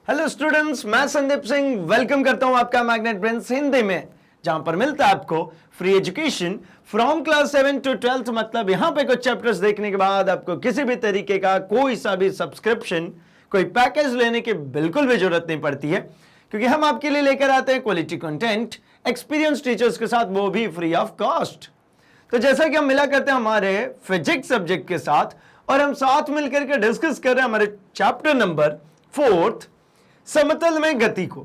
Hello students, मैं Sandeep Singh welcome करता हूं आपका मैग्नेट ब्रेन्स हिंदी में, जहां पर मिलता है आपको free education from class 7 to 12। मतलब यहां पे कुछ चैप्टर्स देखने के बाद आपको किसी भी तरीके का कोई सा भी सब्सक्रिप्शन, कोई पैकेज लेने की बिल्कुल भी जरूरत नहीं पड़ती है, क्योंकि हम आपके लिए लेकर आते हैं क्वालिटी कंटेंट एक्सपीरियंस टीचर्स के साथ, वो भी फ्री ऑफ कॉस्ट। तो जैसा कि हम मिला करते हैं हमारे फिजिक्स सब्जेक्ट के साथ, और हम साथ मिलकर के डिस्कस कर रहे हैं हमारे चैप्टर नंबर 4 समतल में गति को।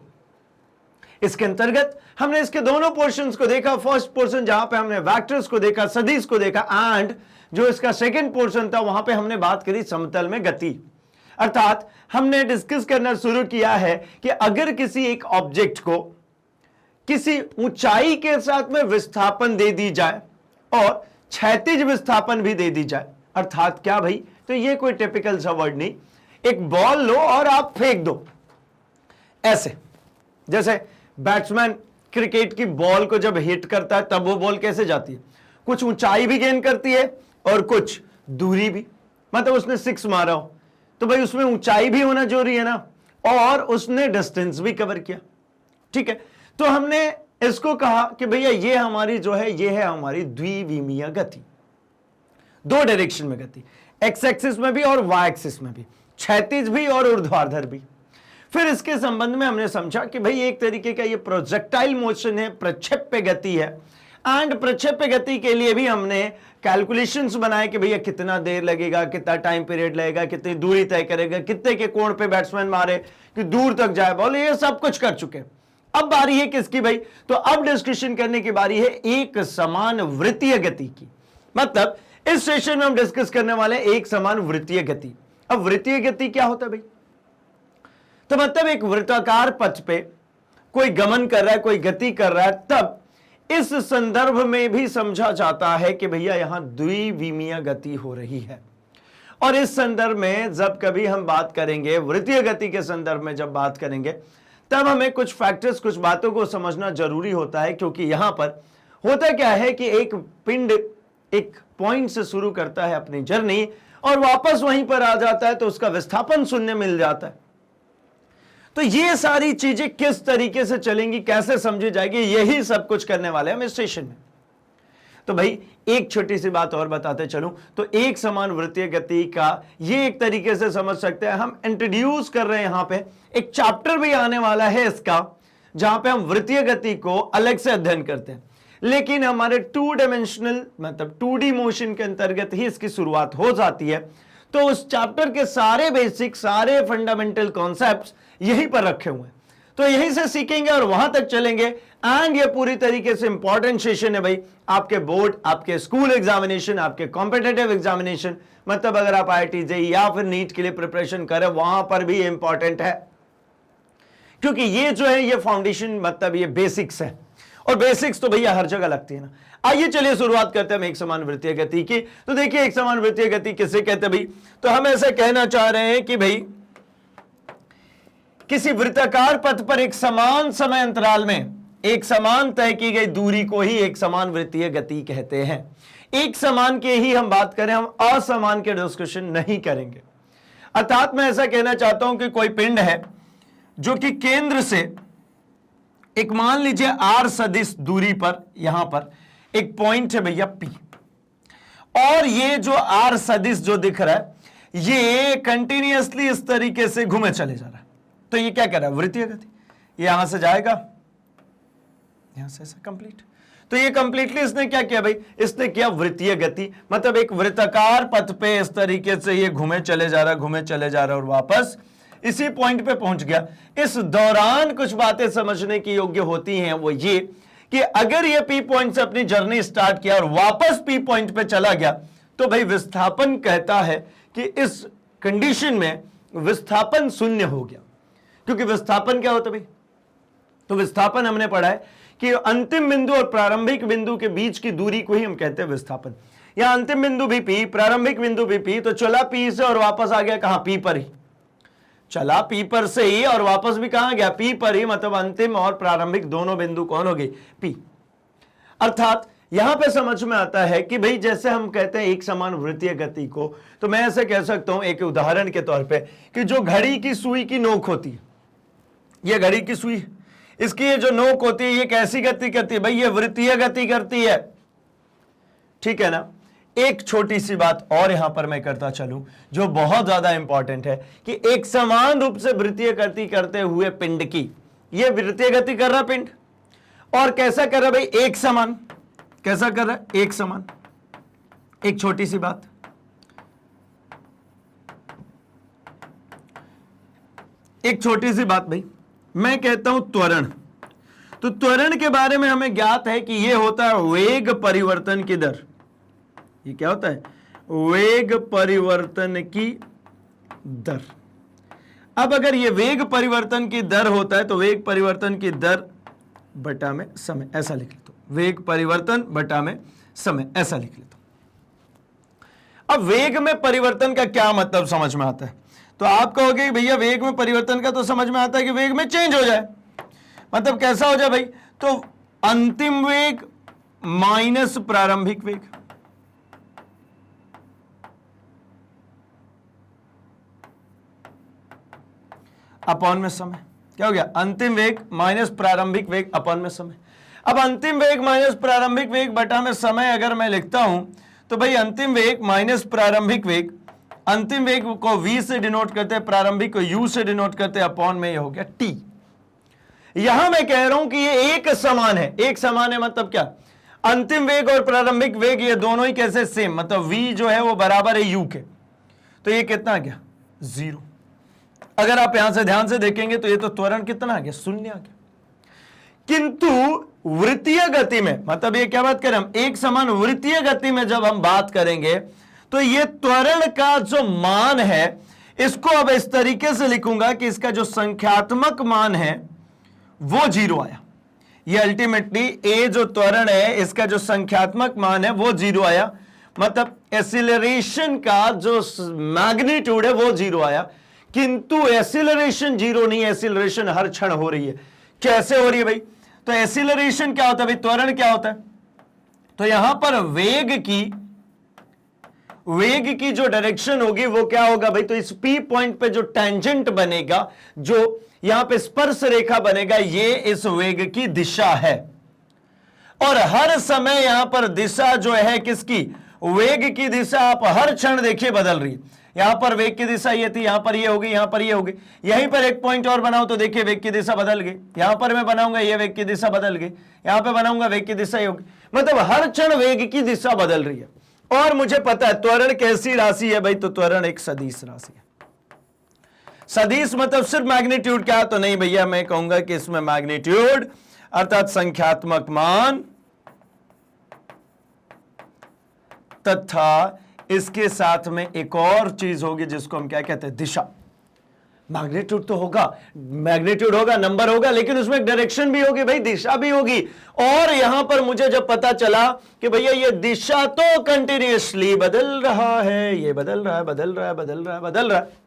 इसके अंतर्गत हमने इसके दोनों पोर्शंस को देखा। फर्स्ट पोर्शन जहां पे हमने वेक्टर्स को देखा, सदिश को देखा, एंड जो इसका सेकंड पोर्शन था वहां पे हमने बात करी समतल में गति। अर्थात हमने डिस्कस करना शुरू किया है कि अगर किसी एक ऑब्जेक्ट को किसी ऊंचाई के साथ में विस्थापन दे दी जाए और क्षैतिज विस्थापन भी दे दी जाए, अर्थात क्या भाई, तो ये कोई टिपिकल सा वर्ड नहीं। एक बॉल लो और आप फेंक दो ऐसे, जैसे बैट्समैन क्रिकेट की बॉल को जब हिट करता है तब वो बॉल कैसे जाती है, कुछ ऊंचाई भी गेन करती है और कुछ दूरी भी। मतलब उसने 6 मारा हो तो भाई उसमें ऊंचाई भी होना जरूरी है ना, और उसने डिस्टेंस भी कवर किया। ठीक है, तो हमने इसको कहा कि भैया ये हमारी जो है ये है हमारी द्विविमीय गति, 2 डायरेक्शन में गति, एक्स एक्सिस में भी और वाई एक्सिस में भी, क्षैतिज भी और ऊर्ध्वाधर भी। फिर इसके संबंध में हमने समझा कि भाई एक तरीके का ये प्रोजेक्टाइल मोशन है, प्रक्षेप्य गति है, एंड प्रक्षेप्य गति के लिए भी हमने कैलकुलेशंस बनाए कि भैया कितना देर लगेगा, कितना टाइम पीरियड लगेगा, कितनी दूरी तय करेगा, कितने के कोण पे बैट्समैन मारे कि दूर तक जाए बॉल, ये सब कुछ कर चुके। अब बारी है किसकी भाई, तो अब डिस्कशन करने की बारी है एक समान वृत्तीय गति की। मतलब इस सेशन में हम डिस्कस करने वाले एक समान वृत्तीय गति। अब वृत्तीय गति क्या होता है भाई, तो मतलब एक वृत्ताकार पथ पे कोई गमन कर रहा है, कोई गति कर रहा है, तब इस संदर्भ में भी समझा जाता है कि भैया यहां द्विविमीय गति हो रही है। और इस संदर्भ में जब कभी हम बात करेंगे, वृत्तीय गति के संदर्भ में जब बात करेंगे, तब हमें कुछ फैक्टर्स, कुछ बातों को समझना जरूरी होता है। क्योंकि यहां पर होता क्या है कि एक पिंड एक पॉइंट से शुरू करता है अपनी जर्नी और वापस वहीं पर आ जाता है, तो उसका विस्थापन शून्य मिल जाता है। तो ये सारी चीजें किस तरीके से चलेंगी, कैसे समझी जाएगी, यही सब कुछ करने वाले हम इस सेशन में। तो भाई एक छोटी सी बात और बताते चलूं, तो एक समान वृत्तीय गति का ये एक तरीके से समझ सकते हैं, हम इंट्रोड्यूस कर रहे हैं यहां पे, एक चैप्टर भी आने वाला है इसका, जहां पे हम वृत्तीय गति को अलग से अध्ययन करते हैं, लेकिन हमारे 2 डायमेंशनल मतलब 2D मोशन के अंतर्गत ही इसकी शुरुआत हो जाती है। तो उस चैप्टर के सारे बेसिक, सारे फंडामेंटल कॉन्सेप्ट्स यहीं पर रखे हुए हैं, तो यहीं से सीखेंगे और वहां तक चलेंगे। एंड ये पूरी तरीके से इंपॉर्टेंट सेशन है भाई, आपके बोर्ड, आपके स्कूल एग्जामिनेशन, आपके कॉम्पिटिटिव एग्जामिनेशन, मतलब अगर आप IIT JEE या फिर नीट के लिए प्रिपरेशन करें, वहां पर भी इंपॉर्टेंट है, क्योंकि ये जो है ये फाउंडेशन, मतलब ये बेसिक्स है, और बेसिक्स तो भैया हर जगह लगती है ना। आइए चलिए शुरुआत करते हैं हम एक समान वृत्तीय गति की। तो देखिए एक समान वृत्तीय गति किसे कहते हैं भाई, तो हम ऐसे कहना चाह रहे हैं कि भाई किसी वृत्ताकार पथ पर एक समान समय अंतराल में एक समान तय की गई दूरी को ही एक समान वृत्तीय गति कहते हैं। एक समान के ही हम बात करें, हम असमान के डिस्कशन नहीं करेंगे। अर्थात मैं ऐसा कहना चाहता हूं कि कोई पिंड है जो कि केंद्र से एक, मान लीजिए R सदिश दूरी पर, यहां पर एक पॉइंट है भैया P, और ये जो R सदिश जो दिख रहा है ये कंटिन्यूअसली इस तरीके से घूमे चले जा रहा है। तो ये क्या कर रहा है, वृत्तीय गति। यहां से जाएगा, यहां से ऐसा कंप्लीट, तो ये कंप्लीटली इसने क्या किया भाई, इसने किया वृत्तीय गति। मतलब एक वृत्ताकार पथ पे इस तरीके से ये घूमे चले जा रहा है, घूमे चले जा रहा है, और वापस इसी पॉइंट पे पहुंच गया। इस दौरान कुछ बातें समझने की योग्य होती हैं, वो ये कि अगर ये P पॉइंट से अपनी जर्नी स्टार्ट किया और वापस P पॉइंट पे चला गया, तो भाई विस्थापन कहता है कि इस कंडीशन में विस्थापन शून्य हो गया। क्योंकि विस्थापन क्या होता है भाई, तो विस्थापन हमने पढ़ा है कि अंतिम बिंदु और प्रारंभिक बिंदु के बीच की दूरी को ही हम कहते हैं विस्थापन। या अंतिम बिंदु भी P, प्रारंभिक बिंदु भी P, तो चला P से और वापस आ गया कहां, P पर ही चला, P पर से ही और वापस भी कहां गया, P पर ही। मतलब अंतिम और प्रारंभिक दोनों बिंदु कौन हो गई, P। अर्थात यहां पे समझ में आता है कि भाई जैसे हम कहते हैं एक समान वृत्तीय गति को, तो मैं ऐसे कह सकता हूं एक उदाहरण के तौर पे कि जो घड़ी की सुई की नोक होती है, ये घड़ी की सुई, इसकी ये जो नोक होती है ये कैसी गति करती है भाई? ये वृत्तीय गति करती है, ठीक है ना। एक छोटी सी बात और यहां पर मैं करता चलूं जो बहुत ज्यादा इंपॉर्टेंट है कि एक समान रूप से वृत्तीय गति करते हुए पिंड की, ये वृत्तीय गति कर रहा पिंड, और कैसा कर रहा भाई? एक समान। कैसा कर रहा है? एक समान। एक छोटी सी बात, एक छोटी सी बात भाई, मैं कहता हूं त्वरण। तो त्वरण के बारे में हमें ज्ञात है कि यह होता है वेग परिवर्तन की दर। ये क्या होता है? वेग परिवर्तन की दर। अब अगर ये वेग परिवर्तन की दर होता है तो वेग परिवर्तन की दर बटा में समय, ऐसा लिख लेता हूं। वेग परिवर्तन बटा में समय, ऐसा लिख लेता हूं। अब वेग में परिवर्तन का क्या मतलब समझ में आता है? तो आप कहोगे कि भैया वेग में परिवर्तन का तो समझ में आता है कि वेग में चेंज हो जाए, मतलब कैसा हो जाए भाई? तो अंतिम वेग माइनस प्रारंभिक वेग, अपॉन में समय। क्या हो गया? अंतिम वेग माइनस प्रारंभिक वेग अपॉन में समय। अब अंतिम वेग माइनस प्रारंभिक वेग बटा में समय अगर मैं लिखता हूं तो भाई अंतिम वेग माइनस प्रारंभिक वेग, अंतिम वेग को v से डिनोट करते हैं, प्रारंभिक को u से डिनोट करते हैं, अपॉन में ये हो गया t। यहां मैं कह रहा हूं कि ये एक समान है। एक समान है मतलब क्या? अंतिम वेग और प्रारंभिक वेग ये दोनों ही कैसे? सेम, मतलब v जो है वो बराबर है u के। तो ये कितना आ गया? 0। अगर आप यहां से ध्यान से देखेंगे तो ये तो त्वरण कितना आ गया? 0 आ गया। किंतु वृत्तीय गति में, मतलब ये क्या बात करें हम? एक समान वृत्तीय गति में जब हम बात करेंगे तो ये त्वरण का जो मान है इसको अब इस तरीके से लिखूंगा कि इसका जो संख्यात्मक मान है वो 0 आया। ये अल्टीमेटली ए जो त्वरण है इसका जो संख्यात्मक मान है वो 0 आया, मतलब एक्सीलरेशन का जो मैग्नीट्यूड है वो 0 आया। किंतु एक्सीलरेशन 0 नहीं, एक्सीलरेशन हर क्षण हो रही है। कैसे हो रही है भाई? तो एक्सीलरेशन क्या होता है भाई? त्वरण क्या होता है? तो यहां पर वेग की जो डायरेक्शन होगी वो क्या होगा भाई? तो इस P पॉइंट पे जो टेंजेंट बनेगा, जो यहां पे स्पर्श रेखा बनेगा, ये इस वेग की दिशा है। और हर समय यहां पर दिशा जो है किसकी? वेग की दिशा आप हर क्षण देखिए बदल रही है। यहां पर वेग की दिशा ये थी, यहां पर ये होगी, यहां पर ये होगी। यहीं पर एक पॉइंट और बनाओ तो देखिए वेग की दिशा बदल गई। यहां पर मैं बनाऊंगा ये वेग की दिशा बदल गई, यहां पे बनाऊंगा वेग की दिशा ये होगी। मतलब हर क्षण वेग की दिशा बदल रही है। और मुझे पता है त्वरण कैसी राशि है भाई? तो त्वरण एक सदिश राशि है। सदिश मतलब सिर्फ मैग्नीट्यूड क्या? तो नहीं भैया, मैं कहूंगा कि इसमें मैग्नीट्यूड अर्थात संख्यात्मक मान तथा इसके साथ में एक और चीज होगी जिसको हम क्या कहते हैं? दिशा। मैग्नीट्यूड तो होगा, मैग्नीट्यूड होगा, नंबर होगा, लेकिन उसमें एक डायरेक्शन भी होगी भाई, दिशा भी होगी। और यहां पर मुझे जब पता चला कि भैया ये दिशा तो कंटिन्यूअसली बदल रहा है, ये बदल रहा है, बदल रहा है, बदल रहा है, बदल रहा है।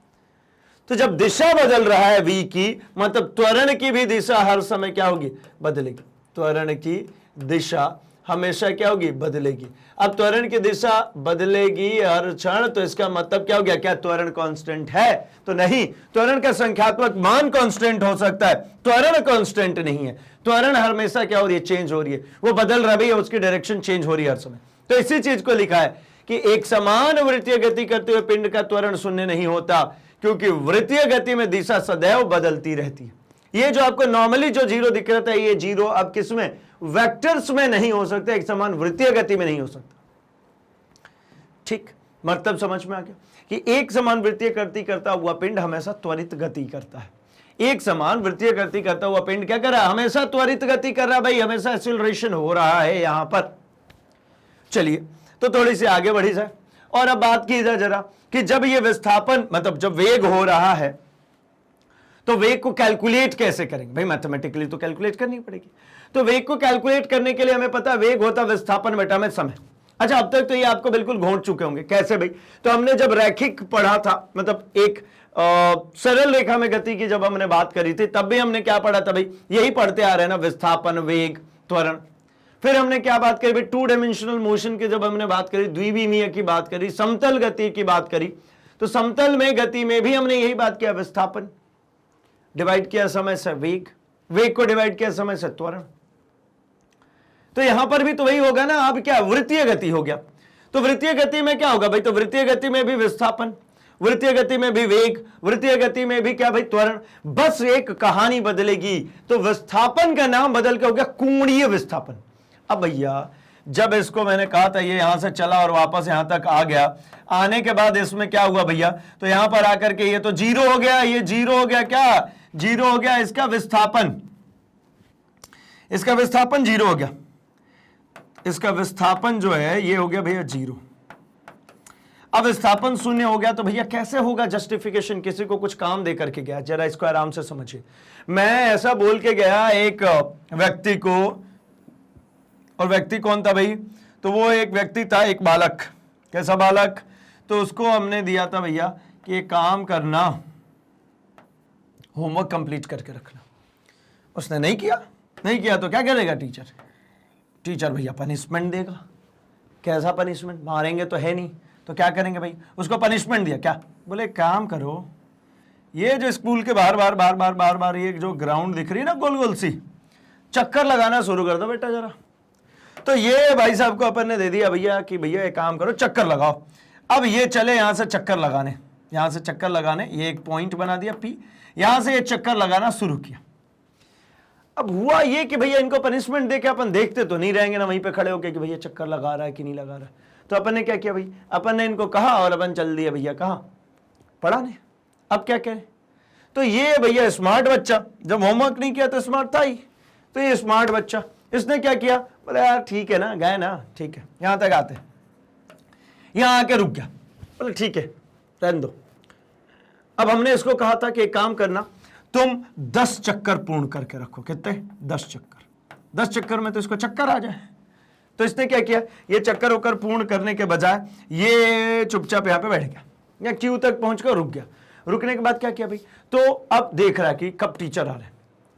तो जब दिशा बदल रहा है v की, मतलब त्वरण की भी दिशा हर समय क्या होगी? बदलेगी। त्वरण की दिशा हमेशा क्या होगी? बदलेगी। अब त्वरण की दिशा बदलेगी हर क्षण, तो इसका मतलब क्या हो गया? क्या त्वरण कांस्टेंट है? तो नहीं। त्वरण का संख्यात्मक मान कांस्टेंट हो सकता है, त्वरण कांस्टेंट नहीं है। त्वरण हमेशा क्या हो रही है? चेंज हो रही है, वो बदल रही है, उसकी डायरेक्शन चेंज हो रही है हर समय। तो इसी चीज को लिखा है कि एक समान वृत्तीय गति करते हुए पिंड का त्वरण 0 नहीं होता, क्योंकि वृत्तीय गति में दिशा सदैव बदलती रहती है। ये जो आपको नॉर्मली जो 0 दिख रहा था, ये 0 अब किसमें? वेक्टर्स में नहीं हो सकता, एक समान वृत्तीय गति में नहीं हो सकता। ठीक, मतलब समझ में आ गया कि एक समान वृत्तीय गति करता हुआ पिंड हमेशा त्वरित गति करता है। एक समान वृत्तीय गति करता हुआ पिंड क्या कर रहा है? हमेशा त्वरित गति कर रहा है भाई, हमेशा एक्सीलरेशन हो रहा है यहां पर। चलिए तो थोड़ी सी आगे बढ़ी जाए और अब बात की जाए जरा कि जब ये विस्थापन, मतलब जब वेग हो रहा है तो वेग को कैलकुलेट कैसे करेंगे भाई? मैथमेटिकली तो कैलकुलेट करनी पड़ेगी। तो वेग को कैलकुलेट करने के लिए हमें पता है वेग होता विस्थापन बटा में समय। अच्छा, अब तक तो ये आपको बिल्कुल घोंट चुके होंगे। कैसे भाई? तो हमने जब रैखिक पढ़ा था, मतलब एक सरल रेखा में गति की जब हमने बात करी थी, तब भी हमने क्या पढ़ा था भाई? यही पढ़ते आ रहे हैं ना, विस्थापन, वेग, त्वरण। फिर हमने क्या बात करी भाई? 2 डायमेंशनल मोशन की जब हमने बात करी, द्विविमीय की बात करी, समतल गति की बात करी, तो समतल में गति में भी हमने यही बात किया, विस्थापन। डिवाइड किया समय से वेग, वेग को डिवाइड किया समय से त्वरण। तो यहां पर भी तो वही होगा ना। अब क्या वृत्तीय गति हो गया, तो वृत्तीय गति में क्या होगा भाई, तो वृत्तीय गति में भी विस्थापन, वृत्तीय गति में भी वेग, वृत्तीय गति में भी क्या भाई, त्वरण। बस एक कहानी बदलेगी, तो विस्थापन का नाम बदल के हो गया कोणीय विस्थापन। अब भैया जब इसको मैंने कहा था ये यहां से चला और वापस यहां तक आ गया, आने के बाद इसमें क्या हुआ भैया, तो यहां पर आकर के ये तो जीरो हो गया, ये जीरो हो गया, क्या जीरो हो गया, इसका विस्थापन, इसका विस्थापन जीरो हो गया, इसका विस्थापन जो है ये हो गया भैया जीरो। अब विस्थापन शून्य हो गया, तो भैया कैसे होगा जस्टिफिकेशन, किसी को कुछ काम दे करके गया, जरा इसको आराम से समझिए। मैं ऐसा बोल के गया एक व्यक्ति को, और व्यक्ति कौन था भाई, तो वो एक व्यक्ति था, एक बालक, कैसा बालक, तो उसको हमने दिया था भैया कि एक काम करना, होमवर्क कंप्लीट करके रखना। उसने नहीं किया, नहीं किया तो क्या करेगा टीचर, टीचर भैया पनिशमेंट देगा। कैसा पनिशमेंट, मारेंगे तो है नहीं, तो क्या करेंगे भाई, उसको पनिशमेंट दिया, क्या बोले काम करो, ये जो स्कूल के बाहर बार बार बार बार बार ये जो ग्राउंड दिख रही है ना गोल गोल सी, चक्कर लगाना शुरू कर दो बेटा जरा। तो ये भाई साहब को अपन ने दे दिया भैया कि भैया एक काम करो चक्कर लगाओ। अब ये चले यहां से चक्कर लगाने, यहां से चक्कर लगाने, ये एक पॉइंट बना दिया पी, यहां से ये चक्कर लगाना शुरू किया। अब हुआ ये कि भैया इनको पनिशमेंट देके अपन देखते तो नहीं रहेंगे ना वहीं पे खड़े होके कि भैया चक्कर लगा रहा है कि नहीं लगा रहा है। तो अपन ने क्या किया भाई, अपन ने इनको कहा और अपन चल दिया भैया कहाँ, पढ़ाने। अब क्या करें, तो ये भैया स्मार्ट बच्चा, जब होमवर्क नहीं किया तो स्मार्ट था ही, तो ये स्मार्ट बच्चा इसने क्या किया, बोले यार ठीक है ना, गए ना, ठीक है यहां तक आते, यहां आके रुक गया, बोले ठीक है रहने दो। अब हमने इसको कहा था कि एक काम करना, तुम 10 चक्कर पूर्ण करके रखो। कितने, 10 चक्कर, 10 चक्कर में तो इसको चक्कर आ जाए। तो इसने क्या किया, ये चक्कर होकर पूर्ण करने के बजाय ये चुपचाप यहां पे बैठ गया, या क्यू तक पहुंचकर रुक गया। रुकने के बाद क्या किया भाई, तो अब देख रहा है कि कब टीचर आ रहे हैं।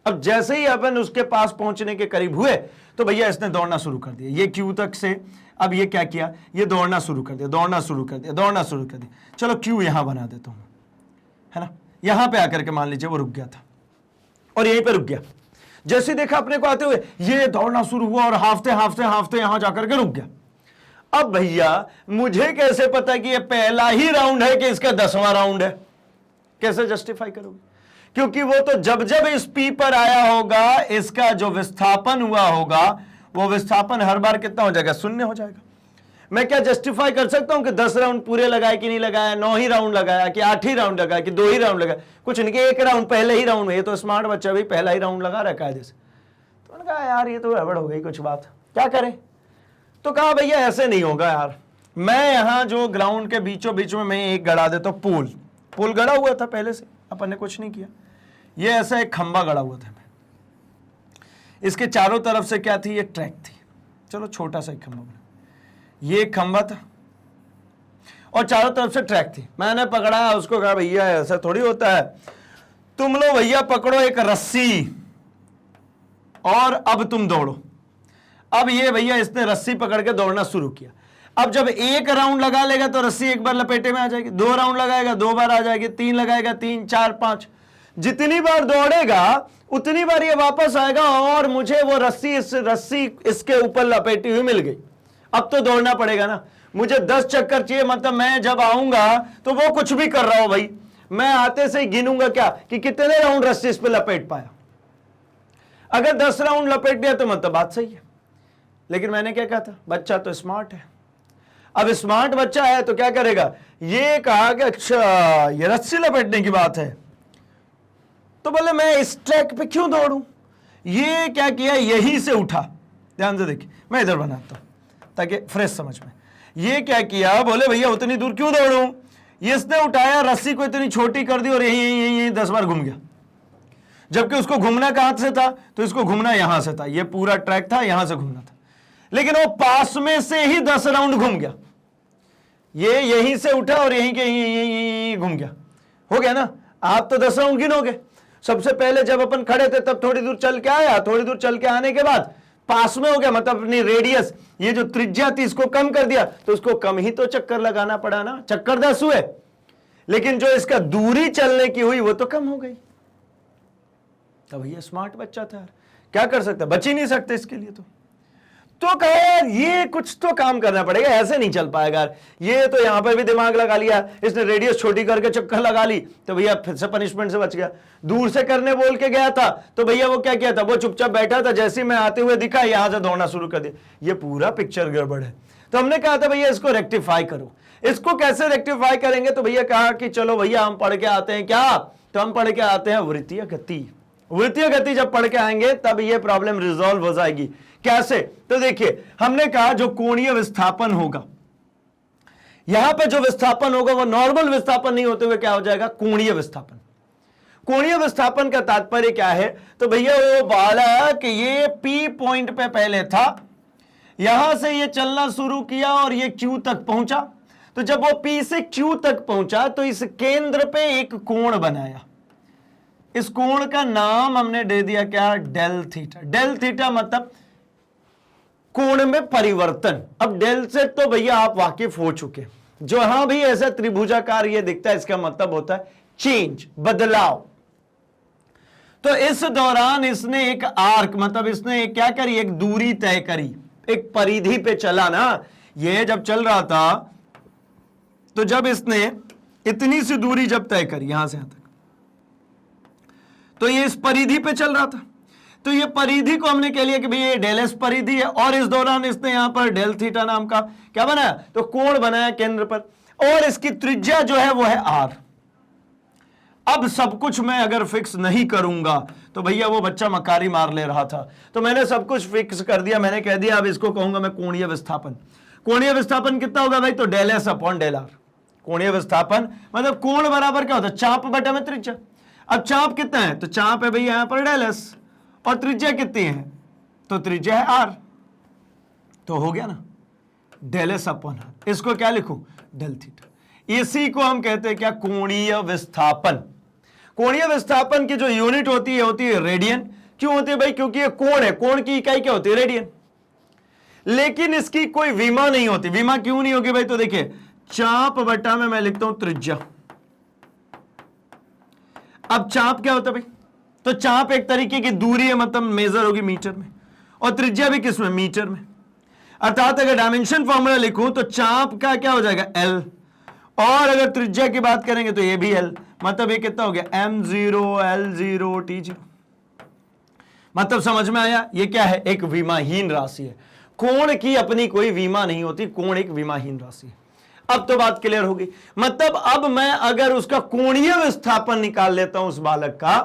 अब जैसे ही अपन उसके पास पहुंचने के करीब हुए तो भैया इसने दौड़ना शुरू कर दिया, ये क्यू तक से। अब ये क्या किया, ये दौड़ना शुरू कर दिया, दौड़ना शुरू कर दिया, दौड़ना शुरू कर दिया। चलो क्यू यहां बना देता हूं, है ना, यहां पे आकर के मान लीजिए वो रुक गया था और यहीं पे रुक गया। जैसे देखा अपने को आते हुए, ये दौड़ना शुरू हुआ और हाफते हाफते हाफते यहां जाकर के रुक गया। अब भैया मुझे कैसे पता कि ये पहला ही राउंड है कि इसका 10वां राउंड है, कैसे जस्टिफाई करोगे, क्योंकि वो तो जब जब इस पी पर आया होगा, इसका जो विस्थापन हुआ होगा, वो विस्थापन हर बार कितना हो जाएगा, शून्य हो जाएगा। मैं क्या जस्टिफाई कर सकता हूं कि 10 राउंड पूरे लगाए कि नहीं लगाया, 9 ही राउंड लगाया कि 8 ही राउंड लगाया कि 2 ही राउंड लगाया, कुछ नहीं कि 1 राउंड पहले ही राउंड में। ये तो स्मार्ट बच्चा भी पहला ही राउंड लगा रहा है कायदे से। तो मैंने कहा यार ये तो गड़बड़ हो गई कुछ बात, क्या करें। तो कहा भैया ऐसे नहीं होगा यार, मैं यहां जो ग्राउंड के बीचों बीच में मैं एक गड़ा देता हूं, पुल, पुल गड़ा हुआ था पहले से, अपन ने कुछ नहीं किया। ये ऐसा एक खंबा गड़ा हुआ था, इसके चारों तरफ से क्या थी, ये ट्रैक थी, चलो छोटा सा एक खंबा बना, ये एक खंबा था और चारों तरफ से ट्रैक थी। मैंने पकड़ा उसको, कहा भैया ऐसा थोड़ी होता है, तुम लो भैया पकड़ो एक रस्सी और अब तुम दौड़ो। अब ये भैया इसने रस्सी पकड़ के दौड़ना शुरू किया। अब जब 1 राउंड लगा लेगा तो रस्सी एक बार लपेटे में आ जाएगी, 2 राउंड लगाएगा 2 बार आ जाएगी, 3 लगाएगा 3 4 5, जितनी बार दौड़ेगा उतनी बार ये वापस आएगा और मुझे वो रस्सी इसके ऊपर लपेटी हुई मिल गई। अब तो दौड़ना पड़ेगा ना, मुझे 10 चक्कर चाहिए, मतलब मैं जब आऊंगा तो वो कुछ भी कर रहा हो भाई, मैं आते से ही गिनूंगा क्या कि कितने राउंड रस्सी इस पे लपेट पाया। अगर 10 राउंड लपेट दिया तो मतलब बात सही है। लेकिन मैंने क्या कहा था, बच्चा तो स्मार्ट है। अब स्मार्ट बच्चा है तो क्या करेगा, ये कहा कि अच्छा ये रस्सी लपेटने की बात है, तो बोले मैं इस ट्रैक पे क्यों दौड़ूं। ये क्या किया, यहीं से उठा, ध्यान से देखिए, मैं इधर बनाता हूं ताकि फ्रेश समझ में। ये क्या किया, बोले भैया उतनी दूर क्यों दौड़ूं, इसने उठाया रस्सी को इतनी छोटी कर दी और यहीं 10 बार घूम गया। जबकि उसको घूमना कहां से था, तो इसको घूमना यहां से था, ये पूरा ट्रैक था, यहां से घूमना था, लेकिन वो पास में से ही 10 राउंड घूम गया। ये यहीं से उठा और यहीं के यहीं घूम गया, हो गया ना। आप तो 10 राउंड गिनोगे, सबसे पहले जब अपन खड़े थे तब थोड़ी दूर चल के आया, थोड़ी दूर चल के आने के बाद पास में हो गया, मतलब अपनी रेडियस, ये जो त्रिज्या थी इसको कम कर दिया, तो उसको कम ही तो चक्कर लगाना पड़ा ना, चक्कर 10 हुए, लेकिन जो इसका दूरी चलने की हुई वो तो कम हो गई। तो भैया स्मार्ट बच्चा था यार, क्या कर सकता, बच ही नहीं सकते इसके लिए। तो कहा यार ये कुछ तो काम करना पड़ेगा, ऐसे नहीं चल पाएगा यार। ये तो यहां पर भी दिमाग लगा लिया, इसने रेडियस छोटी करके चक्कर लगा ली, तो भैया फिर से पनिशमेंट से बच गया। दूर से करने बोल के गया था, तो भैया वो क्या किया था, वो चुपचाप बैठा था, जैसे ही मैं आते हुए दिखा यहां से दौड़ना शुरू कर दिया। ये पूरा पिक्चर गड़बड़ है। तो हमने कहा था भैया इसको रेक्टिफाई करो। इसको कैसे रेक्टिफाई करेंगे, तो भैया कहा कि चलो भैया हम पढ़ के आते हैं क्या, तो हम पढ़ के आते हैं वृत्तीय गति। वृत्तीय गति जब पढ़ के आएंगे तब ये प्रॉब्लम रिजॉल्व हो जाएगी। कैसे, तो देखिए हमने कहा जो कोणीय विस्थापन होगा, यहां पे जो विस्थापन होगा वो नॉर्मल विस्थापन नहीं होते हुए क्या हो जाएगा, कोणीय विस्थापन। कोणीय विस्थापन का तात्पर्य क्या है, तो भैया वो वाला कि ये P पॉइंट पे पहले था, यहां से ये चलना शुरू किया और ये Q तक पहुंचा। तो जब वो P से Q तक पहुंचा तो इस केंद्र पे एक कोण बनाया। इस कोण का नाम हमने दे दिया क्या, डेल थीटा। डेल थीटा मतलब कोण में परिवर्तन। अब डेल से तो भैया आप वाकिफ हो चुके, जो यहां भी ऐसा त्रिभुजाकार ये दिखता है इसका मतलब होता है चेंज, बदलाव। तो इस दौरान इसने एक आर्क मतलब इसने एक क्या करी, एक दूरी तय करी, एक परिधि पे चला ना। ये जब चल रहा था तो जब इसने इतनी सी दूरी जब तय करी यहां से यहां तक, तो ये इस परिधि पे चल रहा था। तो ये परिधि को हमने कह लिया कि भाई ये डेल एस परिधि है, और इस दौरान इसने यहां पर डेल थीटा नाम का क्या बनाया, तो कोण बनाया केंद्र पर, और इसकी त्रिज्या जो है वो है आर। अब सब कुछ मैं अगर फिक्स नहीं करूंगा तो भैया वो बच्चा मकारी मार ले रहा था, तो मैंने सब कुछ फिक्स कर दिया। मैंने कह दिया अब इसको कहूंगा मैं कोणीय विस्थापन। कोणीय विस्थापन कितना होगा भाई, तो del S upon del R. कोणीय विस्थापन मतलब कोण बराबर क्या होता है, चाप बटा में त्रिज्या। अब चाप कितना है, तो चाप है भैया यहां पर डेल एस, और त्रिज्या कितनी है, तो त्रिज्या है आर। तो हो गया ना, डेल एस अपॉन आर। इसको क्या लिखूं, डेल थीटा। इसी को हम कहते हैं क्या, कोणीय विस्थापन। कोणीय विस्थापन की जो यूनिट होती है रेडियन। क्यों होती है भाई, क्योंकि ये कोण है, कोण की इकाई क्या होती है, रेडियन। लेकिन इसकी कोई विमा नहीं होती। विमा क्यों नहीं होगी भाई, तो देखिए चाप बटा में मैं लिखता हूं त्रिज्या। अब चाप क्या होता है भाई, तो चाप एक तरीके की दूरी है, मतलब मेजर होगी मीटर में, और त्रिज्या भी किस में, मीटर में। अर्थात अगर डायमेंशन फॉर्मूला लिखूं तो चाप का क्या हो जाएगा, एल, और अगर त्रिज्या की बात करेंगे तो ये भी एल। मतलब ये कितना हो गया, m0 l0 t0। मतलब समझ में आया, ये क्या है, एक विमाहीन राशि है। कोण की अपनी कोई विमा नहीं होती, कोण एक विमाहीन राशि है। अब तो बात क्लियर होगी। मतलब अब मैं अगर उसका कोणीय विस्थापन निकाल लेता हूं उस बालक का,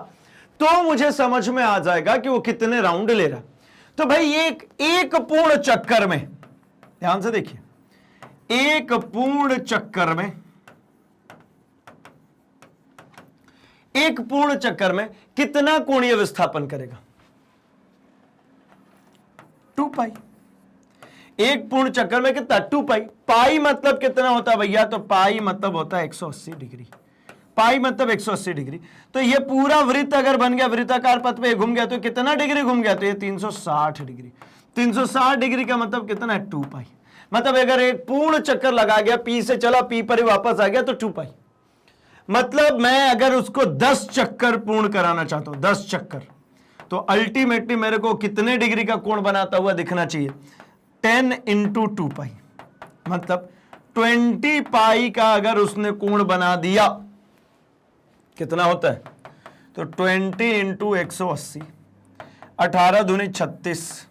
तो मुझे समझ में आ जाएगा कि वो कितने राउंड ले रहा। तो भाई एक पूर्ण चक्कर में, ध्यान से देखिए, एक पूर्ण चक्कर में, एक पूर्ण चक्कर में कितना कोणीय विस्थापन करेगा, 2 पाई। एक पूर्ण चक्कर में कितना, 2 पाई। पाई मतलब कितना होता है भैया, तो पाई मतलब होता है 180 डिग्री। पाई मतलब 180 डिग्री। तो ये पूरा वृत्त अगर बन गया, वृत्ताकार पथ पे घूम गया, तो कितना डिग्री घूम गया, तो ये 360 डिग्री। 360 डिग्री का मतलब कितना है, 2 पाई। मतलब अगर एक पूर्ण चक्कर लगा गया, पी से चला पी पर ही वापस आ गया, तो 2 पाई। मतलब मैं अगर उसको 10 चक्कर पूर्ण कराना चाहता हूं, 10 चक्कर, तो अल्टीमेटली मेरे को कितने डिग्री का कोण बनाता हुआ दिखना चाहिए, 10 × 2 पाई। मतलब 20 पाई का अगर उसने कोण बना दिया, कितना होता है, तो 20 × 180, 18 दूनी 36,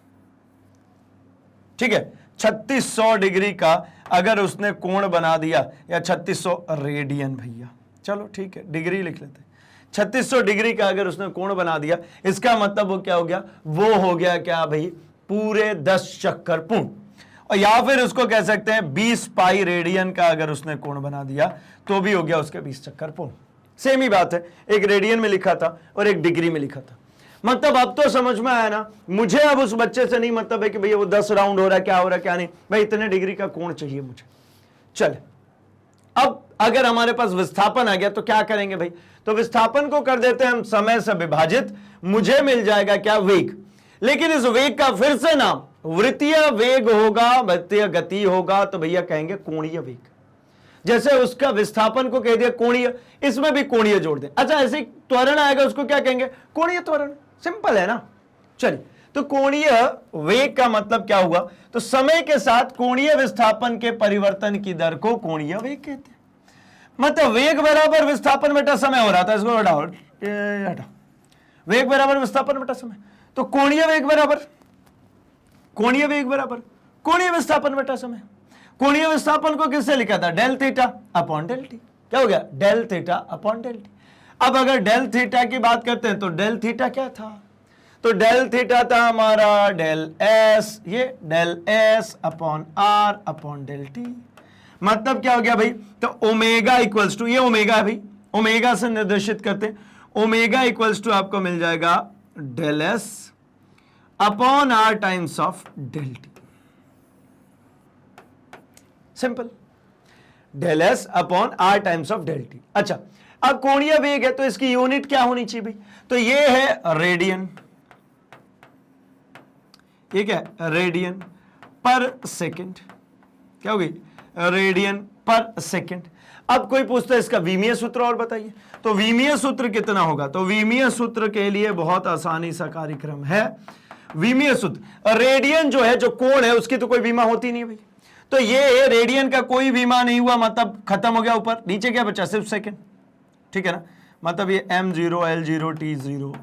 ठीक है, 3600 डिग्री का अगर उसने कोण बना दिया, या 3600 रेडियन भैया, चलो ठीक है डिग्री लिख लेते हैं। 3600 डिग्री का अगर उसने कोण बना दिया, इसका मतलब वो क्या हो गया, वो हो गया क्या भाई, पूरे 10 चक्कर पूर्ण। और या फिर उसको कह सकते हैं 20 पाई रेडियन का अगर उसने कोण बना दिया, तो भी हो गया उसके 20 चक्कर पूर्ण। सेम ही बात है, एक रेडियन में लिखा था और एक डिग्री में लिखा था। मतलब अब तो समझ में आया ना, मुझे अब उस बच्चे से नहीं मतलब है कि भैया वो 10 राउंड हो रहा है, क्या हो रहा है क्या नहीं, भाई इतने डिग्री का कोण चाहिए मुझे। चल अब अगर हमारे पास विस्थापन आ गया तो क्या करेंगे भाई, तो विस्थापन को कर देते हैं हम समय से विभाजित, मुझे मिल जाएगा क्या, वेग। लेकिन इस वेग का फिर से नाम वृत्तीय वेग होगा, वृत्तीय गति होगा, तो भैया कहेंगे कोणीय वेग। जैसे उसका विस्थापन को कह दिया कोणीय, इसमें भी कोणीय जोड़ दें। अच्छा, ऐसे त्वरण आएगा उसको क्या कहेंगे? कोणीय त्वरण। सिंपल है ना। चलिए, तो कोणीय वेग का मतलब क्या हुआ? तो समय के साथ कोणीय विस्थापन के परिवर्तन की दर को कोणीय वेग कहते हैं। मतलब वेग बराबर विस्थापन बटा समय हो रहा था, इसको हटाओ, वेग बराबर विस्थापन बटा समय, तो कोणीय वेग बराबर कोणीय विस्थापन बटा समय। कोणीय विस्थापन को किससे लिखा था? Del theta upon del T. क्या हो गया? Del theta upon del T. अब अगर डेल थीटा की बात करते हैं तो डेल थीटा क्या था? तो डेल थीटा था हमारा डेल एस, ये del S upon R upon del T. मतलब क्या हो गया भाई? तो ओमेगा इक्वल्स टू, ये ओमेगा है भाई, ओमेगा से निर्देशित करते हैं, ओमेगा इक्वल्स टू आपको मिल जाएगा del S upon R times of del T. Simple, del S upon R times of del T. अच्छा, अब कोणीय वेग है तो इसकी यूनिट क्या होनी चाहिए भाई? तो ये है रेडियन, ठीक है, रेडियन पर सेकंड। क्या होगी? रेडियन पर सेकंड। अब कोई पूछता है इसका विमीय सूत्र और बताइए, तो विमीय सूत्र कितना होगा? तो विमीय सूत्र के लिए बहुत आसानी सा कार्यक्रम है। विमीय सूत्र, रेडियन जो है, जो कोण है, उसकी तो कोई विमा होती नहीं भाई, तो ये रेडियन का कोई विमा नहीं हुआ, मतलब खत्म हो गया। ऊपर नीचे क्या बचा? सिर्फ सेकंड, ठीक है ना। मतलब ये m0 l0 t0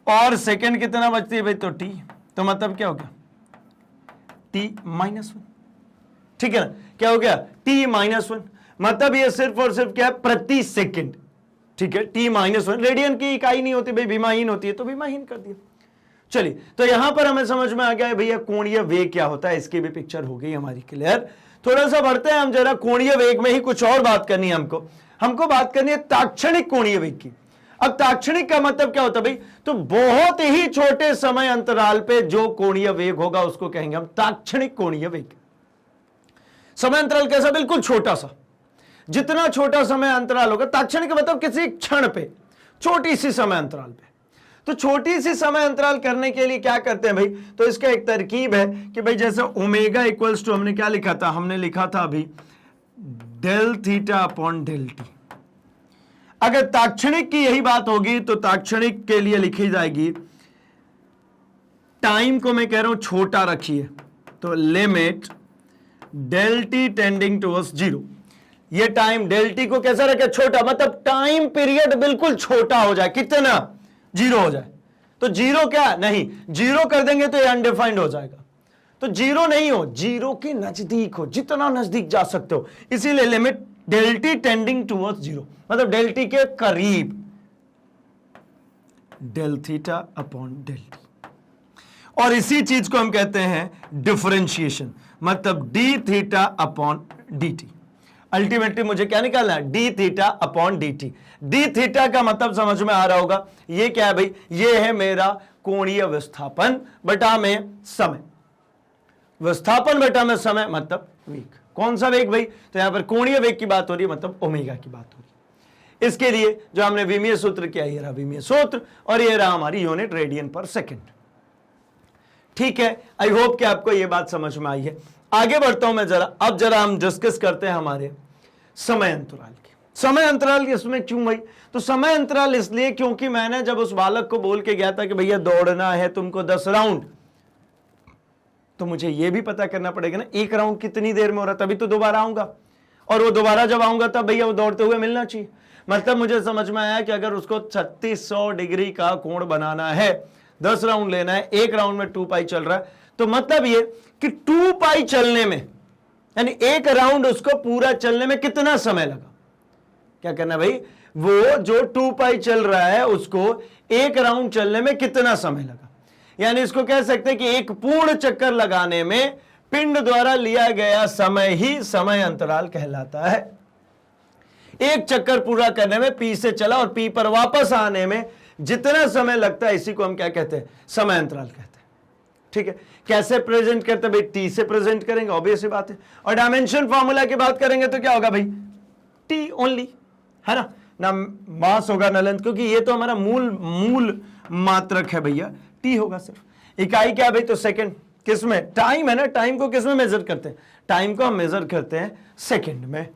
और सेकंड कितना बचती है भाई? तो t, तो मतलब क्या हो गया? t-1, ठीक है ना। क्या हो गया? t-1, मतलब ये सिर्फ और सिर्फ क्या है? प्रति सेकंड, ठीक है। t-1 रेडियन की इकाई नहीं होती भाई, विमाहीन होती है, तो विमाहीन कर दिया। चलिए, तो यहां पर हमें समझ में आ गया है भैया कोणीय वेग क्या होता है, इसकी भी पिक्चर हो गई हमारी क्लियर। थोड़ा सा बढ़ते हैं हम जरा, कोणीय वेग में ही कुछ और बात करनी है हमको बात करनी है ताक्षणिक कोणीय वेग की। अब ताक्षणिक का मतलब क्या होता है भाई? तो बहुत ही छोटे समय अंतराल पे जो कोणीय वेग होगा उसको कहेंगे हम ताक्षणिक कोणीय वेग। समय अंतराल कैसा? बिल्कुल छोटा सा, जितना छोटा समय अंतराल होगा। ताक्षणिक मतलब किसी क्षण पे, छोटी सी समय अंतराल पे। तो छोटी सी समय अंतराल करने के लिए क्या करते हैं भाई? तो इसका एक तरकीब है कि भाई जैसे ओमेगा इक्वल्स टू, हमने क्या लिखा था? हमने लिखा था अभी del theta upon del T. अगर ताक्षणिक की यही बात होगी तो ताक्षणिक के लिए लिखी जाएगी, टाइम को मैं कह रहा हूं छोटा रखिए, तो limit del T tending towards zero. ये टाइम डेल टी को कैसा रखे? छोटा, मतलब टाइम पीरियड बिल्कुल छोटा हो जाए। कितना? जीरो हो जाए। तो जीरो क्या? नहीं, जीरो कर देंगे तो ये अनडिफाइंड हो जाएगा। तो जीरो नहीं हो, जीरो के नजदीक हो, जितना नजदीक जा सकते हो, इसीलिए limit del T tending towards zero, मतलब डेल टी के करीब, del theta upon del T. और इसी चीज को हम कहते हैं डिफरेंशिएशन, मतलब D theta upon D T. Ultimately मुझे क्या निकालना है? D theta upon D T. D theta का मतलब समझ में आ रहा होगा, ये क्या है भाई? ये है मेरा कोणीय विस्थापन बटा में समय। विस्थापन बटा में समय मतलब वेग। कौन सा वेग भाई? तो यहां पर कोणीय वेग की बात हो रही है, मतलब ओमेगा की बात हो रही है। इसके लिए जो हमने विमीय सूत्र किया, ये रहा विमीय सूत्र, और ये रहा हमारी यूनिट रेडियन पर सेकंड। ठीक है, आई होप कि आपको ये बात समझ में आई है। आगे बढ़ता हूं मैं जरा, अब जरा हम डिस्कस करते हैं हमारे समय अंतराल की। समय अंतराल इसमें क्यों भाई? तो समय अंतराल इसलिए क्योंकि मैंने जब उस बालक को बोल के गया था कि भैया दौड़ना है तुमको 10 राउंड, तो मुझे यह भी पता करना पड़ेगा ना एक राउंड कितनी देर में हो रहा, तभी तो दोबारा आऊंगा, और वो दोबारा जब आऊंगा तब भैया वो दौड़ते हुए मिलना चाहिए। मतलब मुझे समझ में आया कि अगर उसको 3600 डिग्री का कोण बनाना है, 10 राउंड लेना है, एक राउंड में 2 पाई चल रहा है, तो मतलब ये कि 2 पाई चलने में, यानी एक राउंड उसको पूरा चलने में कितना समय लगा? क्या करना भाई? वो जो 2 पाई चल रहा है उसको एक राउंड चलने में कितना समय लगा, यानी इसको कह सकते हैं कि एक पूर्ण चक्कर लगाने में पिंड द्वारा लिया गया समय ही समय अंतराल कहलाता है। एक चक्कर पूरा करने में पी से चला और पी पर वापस आने में जितना समय लगता है, इसी को हम क्या कहते हैं? समय अंतराल कहते हैं। ठीक है, कैसे प्रेजेंट करते हैं भाई? टी से प्रेजेंट करेंगे, ऑब्वियस बात है। और डायमेंशन फॉर्मूला की बात करेंगे तो क्या होगा भाई? टी ओनली, है ना, ना मास होगा ना लेंथ, क्योंकि ये तो हमारा मूल मात्रक है भैया, टी होगा सिर्फ। इकाई क्या भाई? तो सेकंड। किसमें? टाइम है ना, टाइम को किसमें मेजर करते हैं? टाइम को हम मेजर करते हैं सेकंड में।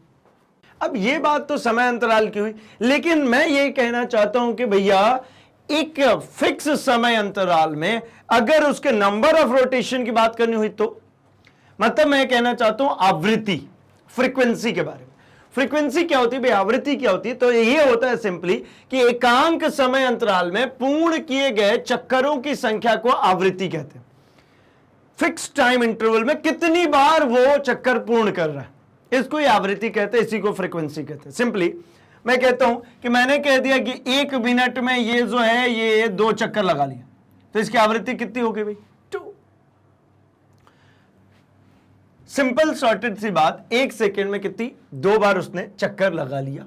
अब ये बात तो समय अंतराल की हुई, लेकिन मैं ये कहना चाहता हूं कि भैया एक फिक्स समय अंतराल में अगर उसके नंबर ऑफ रोटेशन की बात करनी हुई तो मतलब मैं कहना चाहता हूं आवृत्ति, फ्रीक्वेंसी के बारे में। फ्रीक्वेंसी क्या होती है भाई? आवृत्ति क्या होती है? तो ये होता है सिंपली कि एकांक समय अंतराल में पूर्ण किए गए चक्करों की संख्या को आवृत्ति कहते हैं। फिक्स टाइम इंटरवल में कितनी बार वो चक्कर पूर्ण कर रहा है, इसको ही आवृत्ति कहते हैं, इसी को फ्रीक्वेंसी कहते हैं। सिंपली मैं कहता हूं कि मैंने कह दिया कि 1 मिनट में ये जो है ये 2 चक्कर लगा लिया, तो इसकी आवृत्ति कितनी हो गई भाई? 2। सिंपल सॉर्टेड सी बात, 1 सेकेंड में कितनी? 2 बार उसने चक्कर लगा लिया,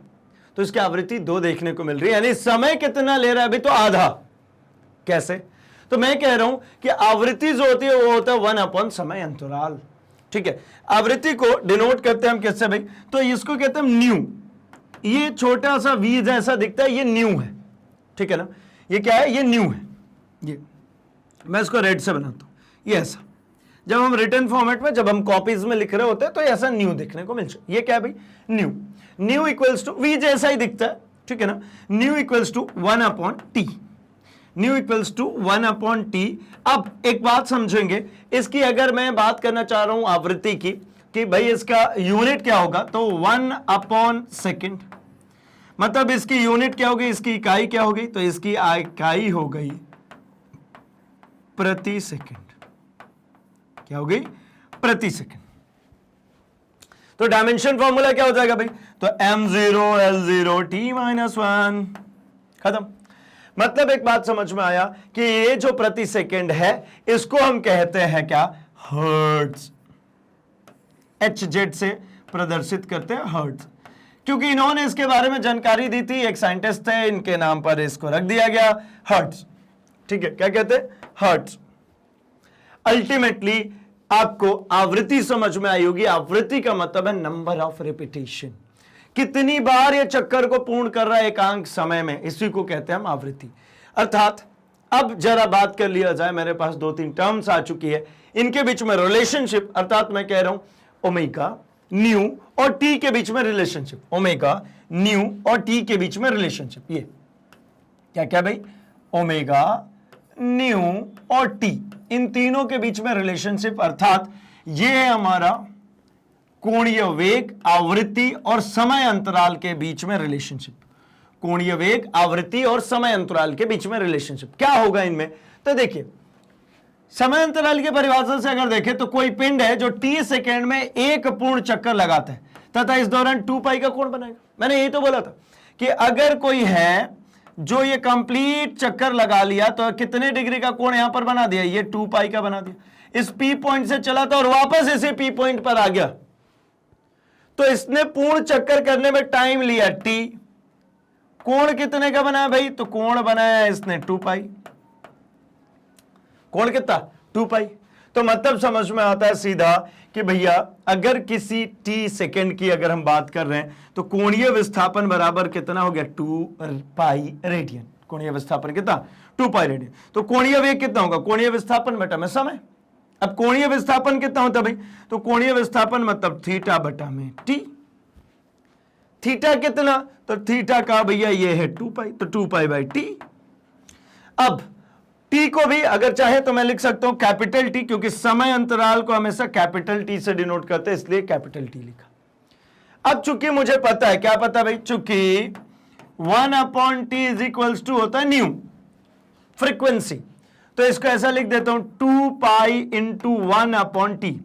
तो इसकी आवृत्ति 2 देखने को मिल रही है। यानी समय कितना ले रहा है अभी? तो आधा। कैसे? तो मैं कह रहा हूं कि आवृत्ति जो होती है वो होता है 1 समय अंतराल। ठीक है, आवृत्ति को डिनोट करते हैं हम किससे भाई? तो इसको कहते हैं न्यू। ये छोटा सा v जैसा दिखता है, ये न्यू है। ठीक है ना, ये क्या है? ये न्यू है। ये मैं इसको रेड से बनाता हूं, ये ऐसा। जब हम रिटर्न फॉर्मेट में, जब हम कॉपीज में लिख रहे होते हैं तो ऐसा न्यू देखने को मिलता है। ये क्या है भाई? Nu. Nu equals to v जैसा ही दिखता है। ठीक है ना, nu equals to 1/t। Nu equals to 1/t। अब एक बात समझेंगे, इसकी अगर मैं बात करना चाह रहा हूं आवृत्ति की कि भाई इसका यूनिट क्या होगा, तो 1/सेकंड। मतलब इसकी यूनिट क्या होगी, इसकी इकाई क्या होगी? तो इसकी इकाई हो गई प्रति सेकंड। क्या हो गई? प्रति सेकंड। तो डायमेंशन फॉर्मूला क्या हो जाएगा भाई? तो m0 L0 t-1 खत्म। मतलब एक बात समझ में आया कि ये जो प्रति सेकंड है इसको हम कहते हैं क्या? हर्ट्ज। HZ से प्रदर्शित करते हैं हर्ट्ज, क्योंकि इन्होंने इसके बारे में जानकारी दी थी, एक साइंटिस्ट थे, इनके नाम पर इसको रख दिया गया हर्ट्ज। ठीक है, क्या कहते हैं? हर्ट्ज। अल्टीमेटली आपको आवृत्ति समझ में आई होगी। आवृत्ति का मतलब है नंबर ऑफ रिपीटेशन, कितनी बार ये चक्कर को पूर्ण कर रहा है एकांक समय में, इसी को कहते हैं हम आवृत्ति। अर्थात अब जरा बात कर लिया जाए, मेरे पास 2-3 टर्म्स आ चुकी है, इनके बीच में रिलेशनशिप, अर्थात मैं कह रहा हूं ओमेगा न्यू और टी के बीच में रिलेशनशिप। ओमेगा न्यू और टी के बीच में रिलेशनशिप, ये क्या क्या भाई? ओमेगा न्यू और टी, इन तीनों के बीच में रिलेशनशिप। अर्थात ये है हमारा कोणीय वेग, आवृत्ति और समय अंतराल के बीच में रिलेशनशिप। कोणीय वेग, आवृत्ति और समय अंतराल के बीच में रिलेशनशिप क्या होगा इनमें? तो देखिए, समय अंतराल की परिभाषा से अगर देखें तो कोई पिंड है जो t सेकेंड में 1 पूर्ण चक्कर लगाता है तथा इस दौरान 2π का कोण बनाएगा। मैंने यही तो बोला था कि अगर कोई है जो ये कंप्लीट चक्कर लगा लिया तो कितने डिग्री का कोण यहां पर बना दिया? ये 2π का बना दिया। इस P पॉइंट से चला था और वापस इसे P पॉइंट पर आ गया, तो इसने पूर्ण चक्कर करने में टाइम लिया t। कोण कितने का बनाया भाई? तो कोण बनाया इसने 2π। कोण कितना? 2π। तो मतलब समझ में आता है सीधा कि भैया अगर किसी t सेकेंड की अगर हम बात कर रहे हैं तो कोणीय विस्थापन बराबर कितना हो गया? 2π रेडियन। कोणीय विस्थापन कितना? 2π रेडियन। तो कोणीय वेग कितना होगा? कोणीय विस्थापन बटा में समय। अब कोणीय विस्थापन कितना होता है भाई? तो कोणीय विस्थापन मतलब थीटा बटा में t। थीटा कितना? तो थीटा का भैया ये है 2π, तो 2π/t। अब t को भी अगर चाहे तो मैं लिख सकता हूं कैपिटल T, क्योंकि समय अंतराल को हमेशा कैपिटल T से डिनोट करते हैं, इसलिए कैपिटल T लिखा। अब चूंकि मुझे पता है, क्या पता भाई? चूंकि 1/t इज इक्वल्स टू होता है न्यू फ्रीक्वेंसी, तो इसको ऐसा लिख देता हूं 2π इंटू 1/t।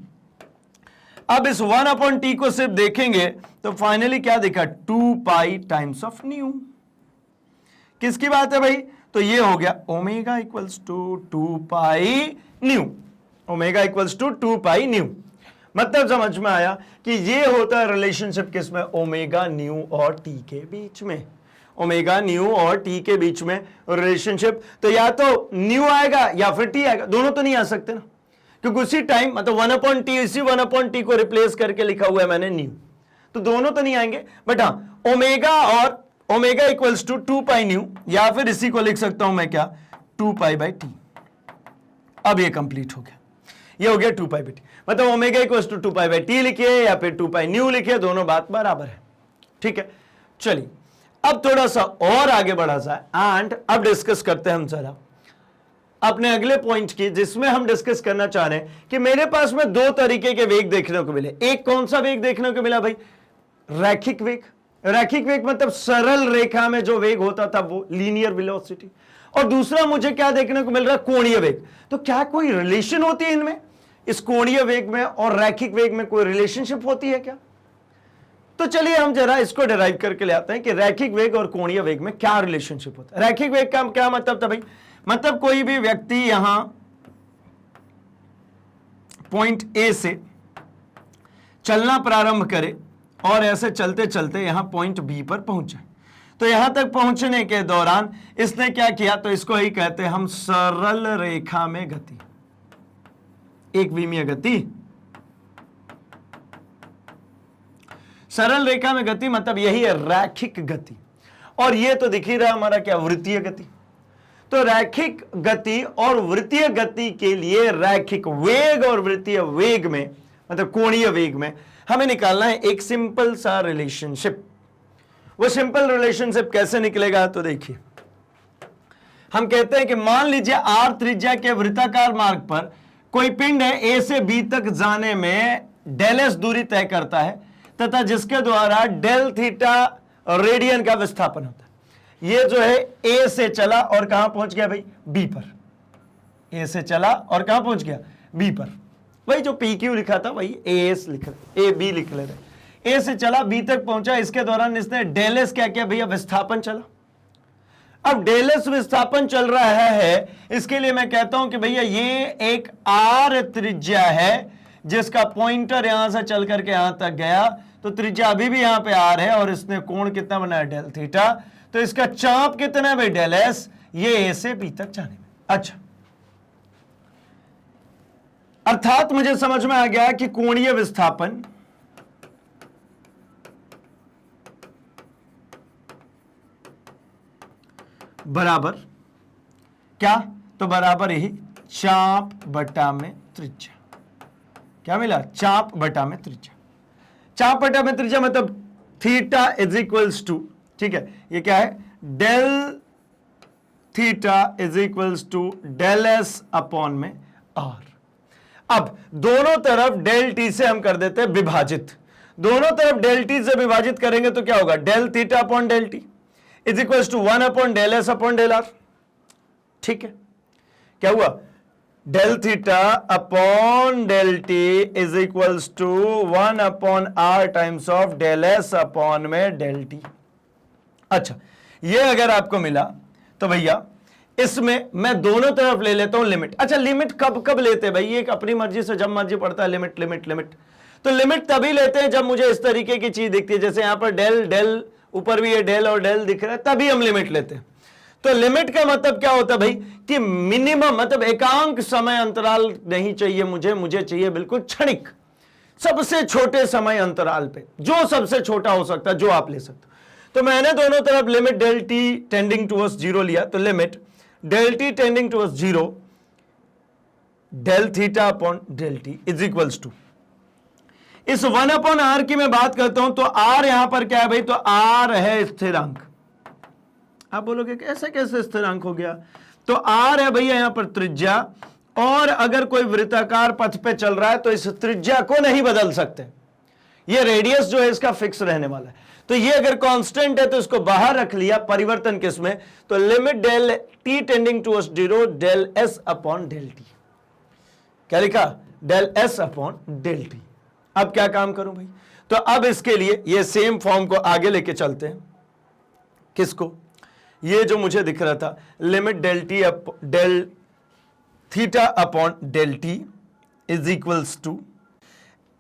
अब इस 1/t को सिर्फ देखेंगे तो फाइनली क्या दिखा? 2π टाइम्स ऑफ न्यू। किसकी बात है भाई? तो ये हो गया omega equals to 2π nu. Omega equals to 2π nu. मतलब समझ में आया कि ये होता है रिलेशनशिप किसमें? ओमेगा न्यू और टी के बीच में। ओमेगा न्यू और टी के बीच में रिलेशनशिप, तो या तो न्यू आएगा या फिर टी आएगा, दोनों तो नहीं आ सकते ना, क्योंकि उसी टाइम मतलब 1/t, इसी 1/t को रिप्लेस करके लिखा हुआ है मैंने न्यू, तो दोनों तो नहीं आएंगे। बट हाँ, ओमेगा और ओमेगा इक्वल्स टू 2π न्यू, या फिर इसी को लिख सकता हूं मैं क्या? 2π/t। अब ये कंप्लीट हो गया। ये हो गया 2 पाई बाई टी, मतलब omega equals to 2 pi by T लिखिए या फिर 2 पाई न्यू लिखिए, दोनों बात बराबर है। ठीक है, चलिए अब थोड़ा सा और आगे बढ़ा जाए एंड अब डिस्कस करते हैं हम जरा अपने अगले पॉइंट की, जिसमें हम डिस्कस करना चाह रहे हैं कि मेरे पास में दो तरीके के वेग देखने को मिले। एक कौन सा वेग देखने को मिला भाई? रैखिक वेग। रैखिक वेग मतलब सरल रेखा में जो वेग होता था वो लीनियर वेलोसिटी। और दूसरा मुझे क्या देखने को मिल रहा है? कोणीय वेग। तो क्या कोई रिलेशन होती है इनमें, इस कोणीय वेग में और रैखिक वेग में कोई रिलेशनशिप होती है क्या? तो चलिए हम जरा इसको डिराइव करके ले आते हैं कि रैखिक वेग और कोणीय वेग में क्या रिलेशनशिप होता है। रैखिक वेग का क्या मतलब था भाई? मतलब कोई भी व्यक्ति यहां पॉइंट ए से चलना प्रारंभ करे और ऐसे चलते चलते यहां पॉइंट बी पर पहुंचे, तो यहां तक पहुंचने के दौरान इसने क्या किया? तो इसको ही कहते हैं हम सरल रेखा में गति, एक विमीय गति। सरल रेखा में गति मतलब यही है रैखिक गति। और ये तो दिख ही रहा हमारा क्या? वृत्तीय गति। तो रैखिक गति और वृत्तीय गति के लिए रैखिक वेग और वृत्तीय वेग में मतलब कोणीय वेग में हमें निकालना है एक सिंपल सा रिलेशनशिप। वो सिंपल रिलेशनशिप कैसे निकलेगा? तो देखिए, हम कहते हैं कि मान लीजिए आर त्रिज्या के वृत्ताकार मार्ग पर कोई पिंड है, ए से बी तक जाने में डेल एस दूरी तय करता है तथा जिसके द्वारा डेल थीटा रेडियन का विस्थापन होता है। ये जो है ए से चला और कहां पहुंच गया भाई? बी पर। ए से चला और कहां पहुंच गया? बी पर। वही जो पी क्यू लिखा था वही ए एस लिख रहे, ए बी लिख ले रहे। ए से चला बी तक पहुंचा, इसके दौरान इसने डेल एस क्या किया भैया? विस्थापन चला। अब डेल एस विस्थापन चल रहा है, इसके लिए मैं कहता हूं कि भैया ये एक आर त्रिज्या है जिसका पॉइंटर यहां से चल करके यहां तक गया, तो त्रिज्या अभी भी यहां पे आर है और इसने कोण कितना बनाया? Del theta. तो इसका चाप कितना है भाई? डेल एस, ये ए से बी तक जाने में। अच्छा, अर्थात मुझे समझ में आ गया कि कोणीय विस्थापन बराबर क्या? तो बराबर ही चाप बटा में त्रिज्या। क्या मिला? चाप बटा में त्रिज्या। चाप बटा में त्रिज्या मतलब थीटा इज इक्वल्स टू, ठीक है, ये क्या है? Del theta is equals to del S upon में आर। अब दोनों तरफ डेल टी से हम कर देते हैं विभाजित। दोनों तरफ डेल टी से विभाजित करेंगे तो क्या होगा? Del theta upon del T is equals to 1 upon del S upon del R. ठीक है, क्या हुआ? Del theta upon del T is equals to 1 upon R times of del S upon में डेल टी। अच्छा, ये अगर आपको मिला तो भैया इसमें मैं दोनों तरफ ले लेता हूं लिमिट। अच्छा, लिमिट कब कब लेते हैं भाई? ये अपनी मर्जी से जब मर्जी पड़ता है लिमिट लिमिट लिमिट। तो लिमिट तभी लेते हैं जब मुझे इस तरीके की चीज दिखती है, जैसे यहां पर डेल डेल ऊपर भी ये डेल और डेल दिख रहा है, तभी हम लिमिट लेते हैं। तो लिमिट का मतलब क्या होता है भाई? कि मिनिमम मतलब एकांक समय अंतराल नहीं चाहिए मुझे चाहिए बिल्कुल क्षणिक, सबसे छोटे समय अंतराल पे, जो सबसे छोटा हो सकता है, जो आप ले सकते हो। तो मैंने दोनों तरफ limit del T tending towards zero लिया, तो limit del T tending towards zero del theta upon del T is equals to, इस 1 अपॉन आर की मैं बात करता हूं तो आर यहां पर क्या है भाई? तो आर है स्थिरांक। आप बोलोगे कैसे कैसे स्थिरांक हो गया? तो आर है भैया यहां पर त्रिज्या, और अगर कोई वृत्ताकार पथ पे चल रहा है तो इस त्रिज्या को नहीं बदल सकते। ये रेडियस जो है इसका फिक्स रहने वाला है। तो ये अगर कांस्टेंट है तो इसको बाहर रख लिया, परिवर्तन किसमें? तो limit del T tending towards zero del S upon del T. क्या लिखा? Del S upon del T. अब क्या काम करूं भाई? तो अब इसके लिए ये सेम फॉर्म को आगे लेके चलते हैं। किसको? ये जो मुझे दिख रहा था limit del T del theta upon del T is equals to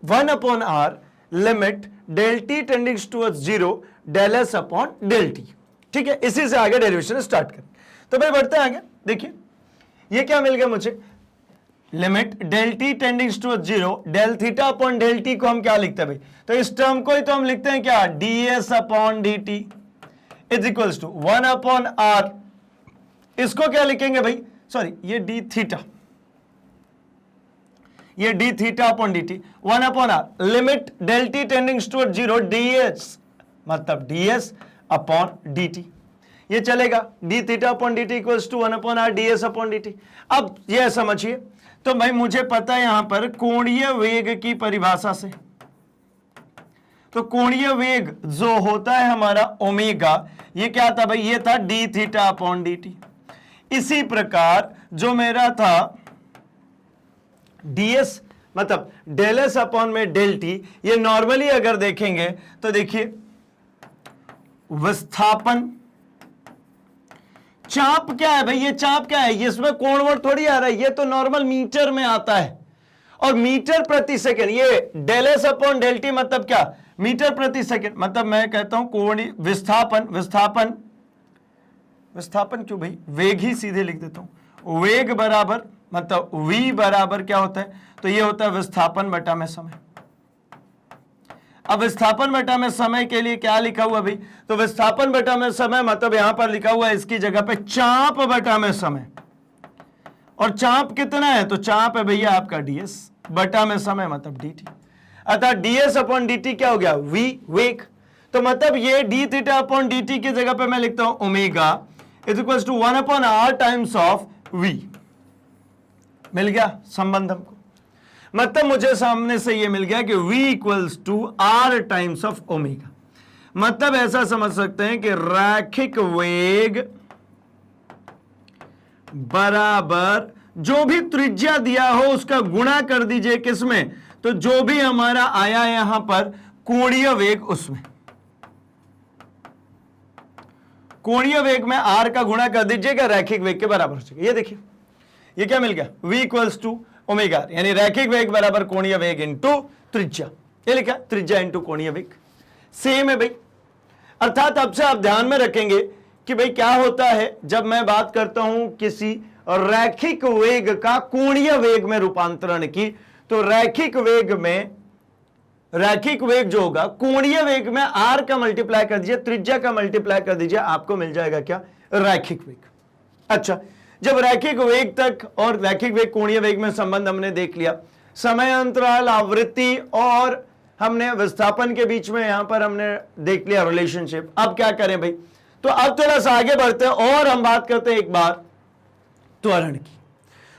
1 upon R limit del T tending towards zero del S upon del T. ठीक है, इसी से आगे डेरिवेशन स्टार्ट करें। तो भाई बढ़ते हैं आगे। देखिए ये क्या मिल गया मुझे? Limit del T tending towards zero del theta upon del T को हम क्या लिखते हैं भाई? तो इस टर्म को ही तो हम लिखते हैं क्या? D S upon D T is equals to 1 upon R. इसको क्या लिखेंगे भाई? सॉरी, ये डी थीटा, ये D theta upon D T, 1 upon R limit del T tendings toward zero DS मतलब डीएस अपॉन डी टी, ये चलेगा D theta upon D T equals to 1 upon R DS upon D T. अब ये समझिए, तो भाई मुझे पता है यहां पर कोणीय वेग की परिभाषा से, तो कोणीय वेग जो होता है हमारा ओमेगा, ये क्या था भाई, ये था D theta upon D T. इसी प्रकार जो मेरा था डीएस मतलब डेल एस अपॉन में डेल टी, ये नॉर्मली अगर देखेंगे तो देखिए विस्थापन चाप क्या है भाई, ये चाप क्या है, ये इसमें कोणवर्ण थोड़ी आ रहा है, ये तो नॉर्मल मीटर में आता है, और मीटर प्रति सेकंड, ये del S upon del T मतलब क्या, मीटर प्रति सेकंड, मतलब मैं कहता हूं कोणीय विस्थापन, विस्थापन विस्थापन क्यों भाई, वेग ही सीधे लिख देता हूं, वेग बराबर मतलब v बराबर क्या होता है, तो ये होता है विस्थापन बटा में समय। अब विस्थापन बटा में समय के लिए क्या लिखा हुआ भाई, तो विस्थापन बटा में समय मतलब यहां पर लिखा हुआ है इसकी जगह पे चाप बटा में समय, और चाप कितना है, तो चाप है भैया आपका ds बटा में समय मतलब dt, अतः ds अपॉन dt क्या हो गया, v वेग। तो मतलब ये d थीटा अपॉन dt की जगह पे मैं लिखता हूं omega is equals to 1 upon r times of v। मिल गया संबंध हमको, मतलब मुझे सामने से ये मिल गया कि v equals to r times of omega. मतलब ऐसा समझ सकते हैं कि रैखिक वेग बराबर जो भी त्रिज्या दिया हो उसका गुणा कर दीजिए किसमें, तो जो भी हमारा आया यहां पर कोणीय वेग उसमें, कोणीय वेग में r का गुणा कर दीजिएगा, रैखिक वेग के बराबर हो जाएगा। ये देखिए ये क्या मिल गया, v इक्वल्स टू ओमेगा, यानी रैखिक वेग बराबर कोणीय वेग इनटू त्रिज्या, ये लिखा त्रिज्या इनटू कोणीय वेग, सेम है भाई। अर्थात अब से आप ध्यान में रखेंगे कि भाई क्या होता है जब मैं बात करता हूं किसी रैखिक वेग का कोणीय वेग में रूपांतरण की, तो रैखिक वेग में, रैखिक वेग जो होगा कोणीय वेग में r का मल्टीप्लाई कर दीजिए, त्रिज्या का मल्टीप्लाई कर दीजिए, आपको मिल जाएगा क्या, रैखिक वेग। अच्छा, जब रैखिक वेग तक और रैखिक वेग कोणीय वेग में संबंध हमने देख लिया, समय अंतराल, आवृत्ति और हमने विस्थापन के बीच में यहां पर हमने देख लिया रिलेशनशिप। अब क्या करें भाई, तो अब थोड़ा सा आगे बढ़ते हैं और हम बात करते हैं एक बार त्वरण की।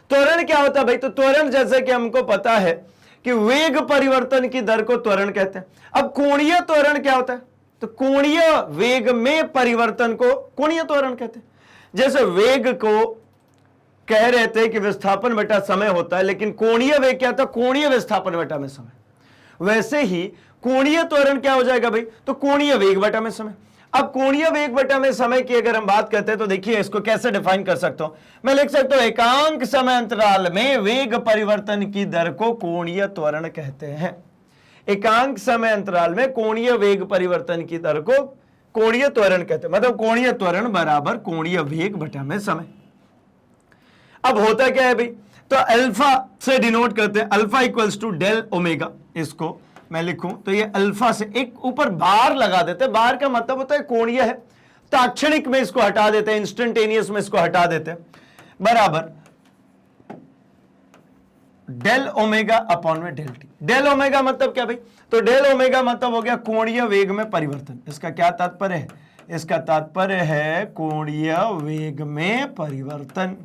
त्वरण क्या होता है भाई, तो त्वरण जैसे कि हमको पता है कि वेग परिवर्तन की दर को त्वरण कहते हैं। अब कोणीय त्वरण क्या होता है, तो कोणीय वेग में परिवर्तन को कोणीय त्वरण कहते हैं। जैसे वेग को कह रहे थे कि विस्थापन बटा समय होता है, लेकिन कोणीय वेग क्या था, कोणीय विस्थापन बटा में समय, वैसे ही कोणीय त्वरण क्या हो जाएगा भाई, तो कोणीय वेग बटा में समय। अब कोणीय वेग बटा में समय की अगर हम बात करते हैं तो देखिए इसको कैसे डिफाइन कर सकता हूं, मैं लिख सकता हूं एकांक समय अंतराल में वेग परिवर्तन की दर को कोणीय त्वरण कहते हैं। एकांक समय अंतराल में कोणीय वेग परिवर्तन की दर को कोणीय त्वरण कहते हैं, मतलब कोणीय त्वरण बराबर कोणीय वेग बटा में समय। अब होता क्या है भाई, तो अल्फा से डिनोट करते हैं, alpha equals to del omega, इसको मैं लिखूं तो ये अल्फा से एक ऊपर बार लगा देते हैं, बार का मतलब होता है कोणीय है, ताक्षणिक में इसको हटा देते हैं, इंस्टेंटेनियस में इसको हटा देते हैं, बराबर डेल ओमेगा अपॉन में डेल टी। डेल ओमेगा मतलब क्या भाई, तो डेल ओमेगा मतलब हो गया कोणीय वेग में परिवर्तन। इसका क्या तात्पर्य है, इसका तात्पर्य है कोणीय वेग में परिवर्तन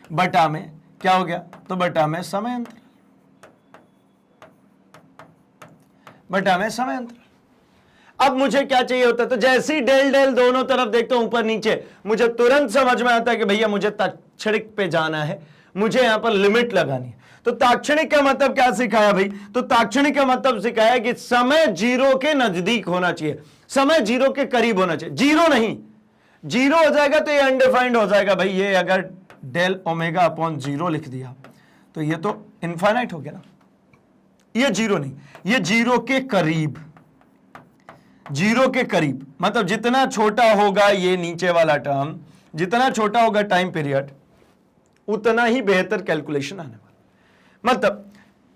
बटा में क्या हो गया, तो बटा में समय अंतर, बटा में समय अंतर। अब मुझे क्या चाहिए होता है, तो जैसे ही डेल डेल दोनों तरफ देखता हूं ऊपर नीचे, मुझे तुरंत समझ में आता है कि भैया मुझे ताक्षणिक पे जाना है, मुझे यहां पर लिमिट लगानी है। तो ताक्षणिक का मतलब क्या सिखाया भाई, तो ताक्षणिक का मतलब सिखाया कि समय जीरो के नजदीक होना चाहिए, समय जीरो के करीब होना चाहिए, जीरो नहीं, जीरो हो जाएगा तो ये अनडिफाइंड हो जाएगा भाई। ये अगर डेल ओमेगा अपॉन जीरो लिख दिया तो ये तो इनफाइनाइट हो गया ना, ये जीरो नहीं, ये जीरो के करीब, जीरो के करीब मतलब जितना छोटा होगा ये नीचे वाला टर्म, जितना छोटा होगा टाइम पीरियड, उतना ही बेहतर कैलकुलेशन आने वाला। मतलब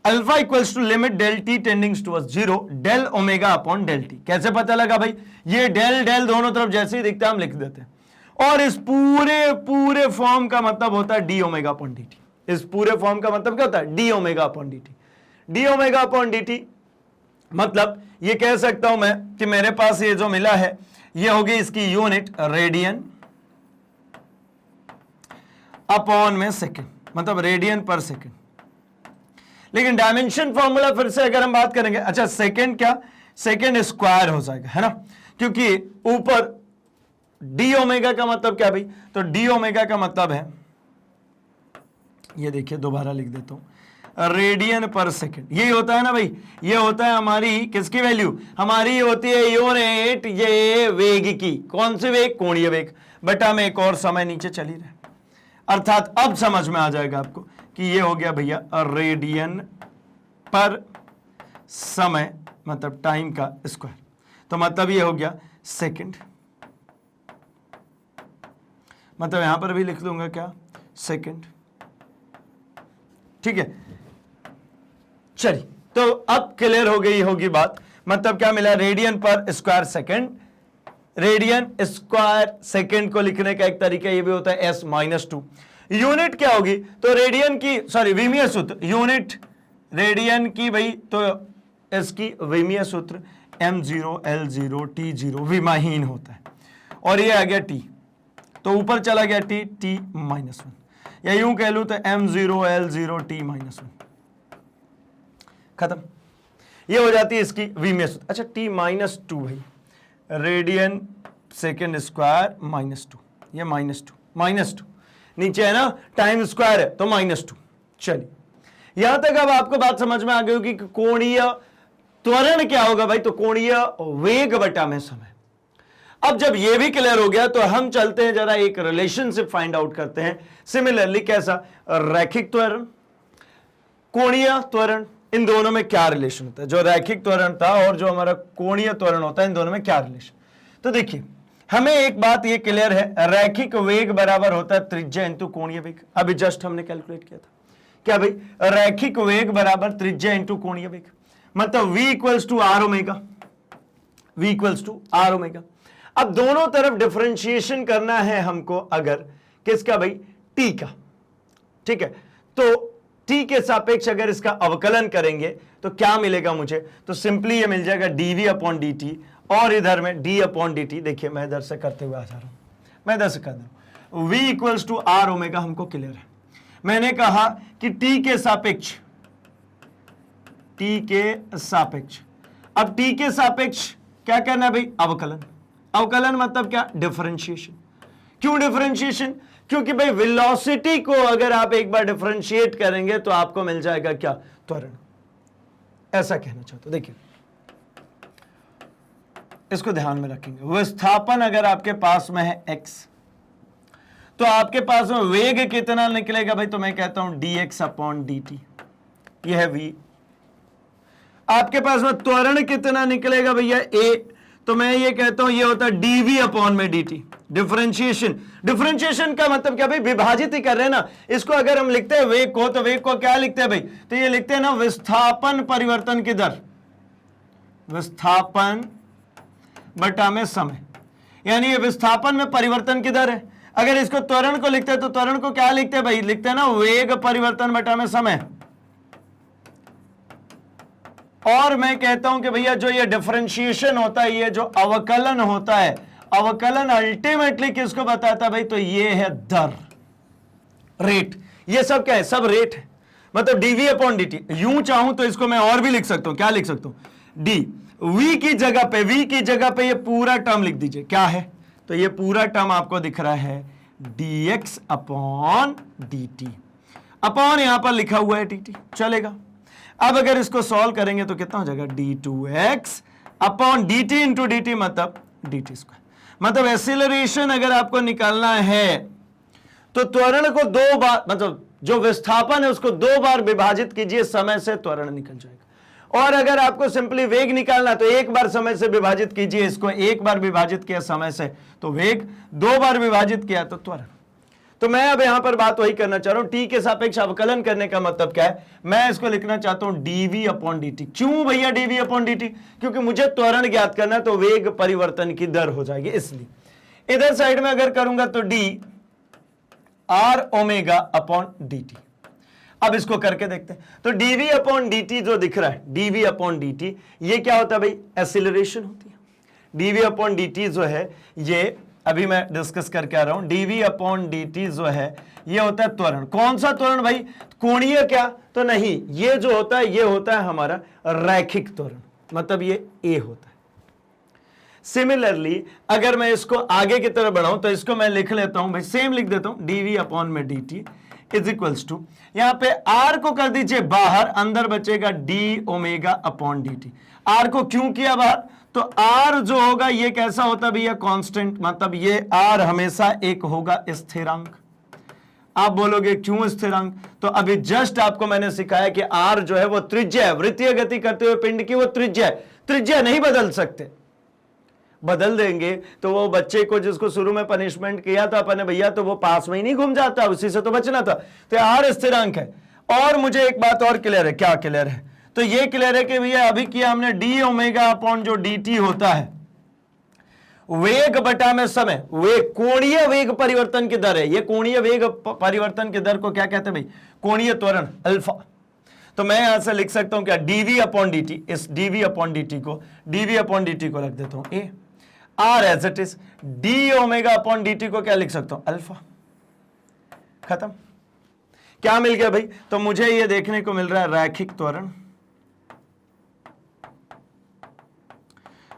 alpha equals to limit del T tendings towards zero del omega upon del T. कैसे पता लगा भाई, ये डेल डेल दोनों तरफ जैसे ही दिखता है हम लिख देते हैं, और इस पूरे पूरे फॉर्म का मतलब होता है D omega upon D T. इस पूरे फॉर्म का मतलब क्या होता है? D omega upon D T. D omega upon D T मतलब ये कह सकता हूं मैं कि मेरे पास ये जो मिला है ये होगी इसकी यूनिट रेडियन अपॉन में सेकंड, मतलब रेडियन पर सेकंड। लेकिन डायमेंशन फॉर्मूला फिर से अगर हम बात करेंगे, अच्छा सेकंड क्या, सेकंड स्क्वायर हो जाएगा, है ना, क्योंकि ऊपर डी ओमेगा का मतलब क्या भाई, तो डी ओमेगा का मतलब है, ये देखिए दोबारा लिख देता हूं, रेडियन पर सेकंड। यही होता है ना भाई, ये होता है हमारी किसकी वैल्यू, हमारी होती है यूनिट ये वेग की। कौन सी वेग? कोणीय वेग बटा में एक और समय नीचे चली रहे। अर्थात अब समझ में आ जाएगा आपको कि ये हो गया भैया रेडियन पर समय, मतलब टाइम का स्क्वायर। तो मतलब ये हो गया सेकंड, मतलब यहां पर भी लिख दूंगा क्या, सेकंड। ठीक है, चलिए तो अब क्लियर हो गई होगी बात। मतलब क्या मिला, रेडियन पर square second. Radian square second को लिखने का एक तरीका ये भी होता है s-2। यूनिट क्या होगी, तो रेडियन की, सॉरी विमीय सूत्र, यूनिट रेडियन की भाई, तो इसकी विमीय सूत्र m0 L0 T0 विमाहीन होता है, और ये आ गया t, तो ऊपर चला गया t, t-1, या यूं कह लूं तो m0 L0 T-1, खत्म। ये हो जाती है इसकी विमीय सूत्र। अच्छा t-2 भाई, रेडियन सेकेंड स्क्वायर -2, ये -2 नीचे है ना, टाइम स्क्वायर है तो -2। चलिए यहां तक अब आपको बात समझ में आ गई होगी कि कोणीय त्वरण क्या होगा भाई, तो कोणीय वेग बटा में समय। अब जब ये भी क्लियर हो गया तो हम चलते हैं जरा एक रिलेशनशिप फाइंड आउट करते हैं। सिमिलरली कैसा, रैखिक त्वरण, कोणीय त्वरण, इन दोनों में क्या रिलेशन होता है। जो रैखिक त्वरण था और जो हमारा कोणीय त्वरण होता है, इन दोनों में क्या रिलेशन। तो देखिए हमें एक बात ये क्लियर है, रैखिक वेग बराबर होता है त्रिज्या इंटू कोणीय वेग। अभी जस्ट हमने कैलकुलेट किया था क्या भाई, रैखिक वेग बराबर त्रिज्या इंटू कोणीय वेग, मतलब v equals to R omega, v equals to R omega. अब दोनों तरफ डिफरेंशिएशन करना है हमको, अगर किसका भाई, t का। ठीक है, तो t के सापेक्ष अगर इसका अवकलन करेंगे तो क्या मिलेगा मुझे, तो सिंपली ये मिल जाएगा dv अपॉन dt, और इधर में d अपॉन dt। देखिए मैं इधर से करते हुए आ जा रहा हूं, मैं इधर से कर दूं, v equals to R omega हमको क्लियर है। मैंने कहा कि t के सापेक्ष, अब t के सापेक्ष क्या करना है भाई, अवकलन। अवकलन मतलब क्या, डिफरेंशिएशन। क्यों डिफरेंशिएशन, क्योंकि भाई वेलोसिटी को अगर आप एक बार डिफरेंशिएट करेंगे तो आपको मिल जाएगा क्या, त्वरण। ऐसा कहना चाहता हूं। देखिए इसको ध्यान में रखेंगे, विस्थापन अगर आपके पास में है x, तो आपके पास में वेग कितना निकलेगा भाई, तो मैं कहता हूं dx अपॉन dt, यह है v। आपके पास में त्वरण कितना निकलेगा भैया a, तो मैं ये कहता हूं ये होता है dv अपॉन में dt। डिफरेंशिएशन का मतलब क्या भाई, विभाजित ही कर रहे हैं ना। इसको अगर हम लिखते हैं वेग को, तो वेग को क्या लिखते हैं भाई, तो ये लिखते हैं ना विस्थापन परिवर्तन की दर, विस्थापन बटा में समय, यानी ये विस्थापन में परिवर्तन की दर है। अगर इसको त्वरण को लिखते हैं तो त्वरण को क्या लिखते हैं भाई, लिखते हैं ना वेग परिवर्तन बटा में समय। और मैं कहता हूं कि भैया जो ये डिफरेंशिएशन होता है, ये जो अवकलन होता है, अवकलन अल्टीमेटली किसको बताता है भाई, तो ये है दर, रेट। ये सब क्या है, सब रेट है, मतलब dv अपॉन dt। यूं चाहूं तो इसको मैं और भी लिख सकता हूं, क्या लिख सकता हूं, d v की जगह पे ये पूरा टर्म लिख दीजिए। क्या है, तो ये पूरा टर्म आपको दिख रहा है dx अपॉन dt, अपॉन यहां पर लिखा हुआ है dt, चलेगा। अब अगर इसको सॉल्व करेंगे तो कितना हो जाएगा, d2x upon dt into dt, मतलब dt स्क्वायर। मतलब एक्सीलरेशन अगर आपको निकालना है तो त्वरण को दो बार, मतलब जो विस्थापन है उसको दो बार विभाजित कीजिए समय से, त्वरण निकल जाएगा। और अगर आपको सिंपली वेग निकालना तो एक बार समय से विभाजित कीजिए, इसको एक बार विभाजित किया समय से तो वेग, दो बार विभाजित किया तो त्वरण। तो मैं अब यहां पर बात वही करना चाह रहा हूं, t के सापेक्ष अवकलन करने का मतलब क्या है, मैं इसको लिखना चाहता हूं dv अपॉन dt। क्यों भैया dv अपॉन dt, क्योंकि मुझे त्वरण ज्ञात करना है, तो वेग परिवर्तन की दर हो जाएगी इसलिए। इधर साइड में अगर करूंगा तो D R omega upon D T. अब इसको करके देखते हैं। तो डीवी अपॉन डी टी जो दिख रहा है, डीवी अपॉन डी टी, ये क्या होता है भाई? एक्सीलरेशन होती है। डीवी अपॉन डी टी जो है, ये अभी मैं डिस्कस करके आ रहा हूं। डीवी अपॉन डी टी जो है, ये होता है त्वरण। कौन सा त्वरण भाई? कोणीय क्या? तो नहीं, ये जो होता है ये होता है हमारा रैखिक त्वरण, मतलब ये ए होता है। सिमिलरली अगर मैं इसको आगे की तरफ बढ़ाऊं तो इसको मैं लिख लेता हूं भाई, सेम लिख देता हूं, डीवी अपॉन में D T is equals to, यहां पे आर को कर दीजिए बाहर, अंदर बचेगा D omega upon D T. R को क्यों किया बाहर? तो आर जो होगा ये कैसा होता है भैया? कांस्टेंट, मतलब ये आर हमेशा एक होगा स्थिरांक। आप बोलोगे क्यों स्थिरांक? तो अभी जस्ट आपको मैंने सिखाया कि आर जो है वो त्रिज्या है, वृत्तीय गति करते हुए पिंड की वो त्रिज्या है। त्रिज्या नहीं बदल सकते, बदल देंगे तो वो बच्चे को जिसको शुरू में पनिशमेंट किया था अपने भैया, तो वो पास में ही नहीं घूम जाता, उसी से तो बचना था। तो आर स्थिरांक है। और मुझे एक बात और क्लियर है। क्या क्लियर है? तो ये क्लियर है कि भैया अभी किया हमने डी ओमेगा अपॉन जो डी टी होता है, वेग बटा में समय, वेग कोणीय वेग परिवर्तन की दर है। ये कोणीय वेग परिवर्तन की दर को क्या कहते हैं भाई? कोणीय त्वरण अल्फा। तो मैं यहां से लिख सकता हूं क्या? DV upon D T. इस डीवी अपॉन डी टी को, डीवी अपॉन डी टी को रख देता हूं A, R as it is. D omega upon D T को क्या लिख सकता हूं? अल्फा। खत्म। क्या मिल गया भाई? तो मुझे ये देखने को मिल रहा है रैखिक त्वरण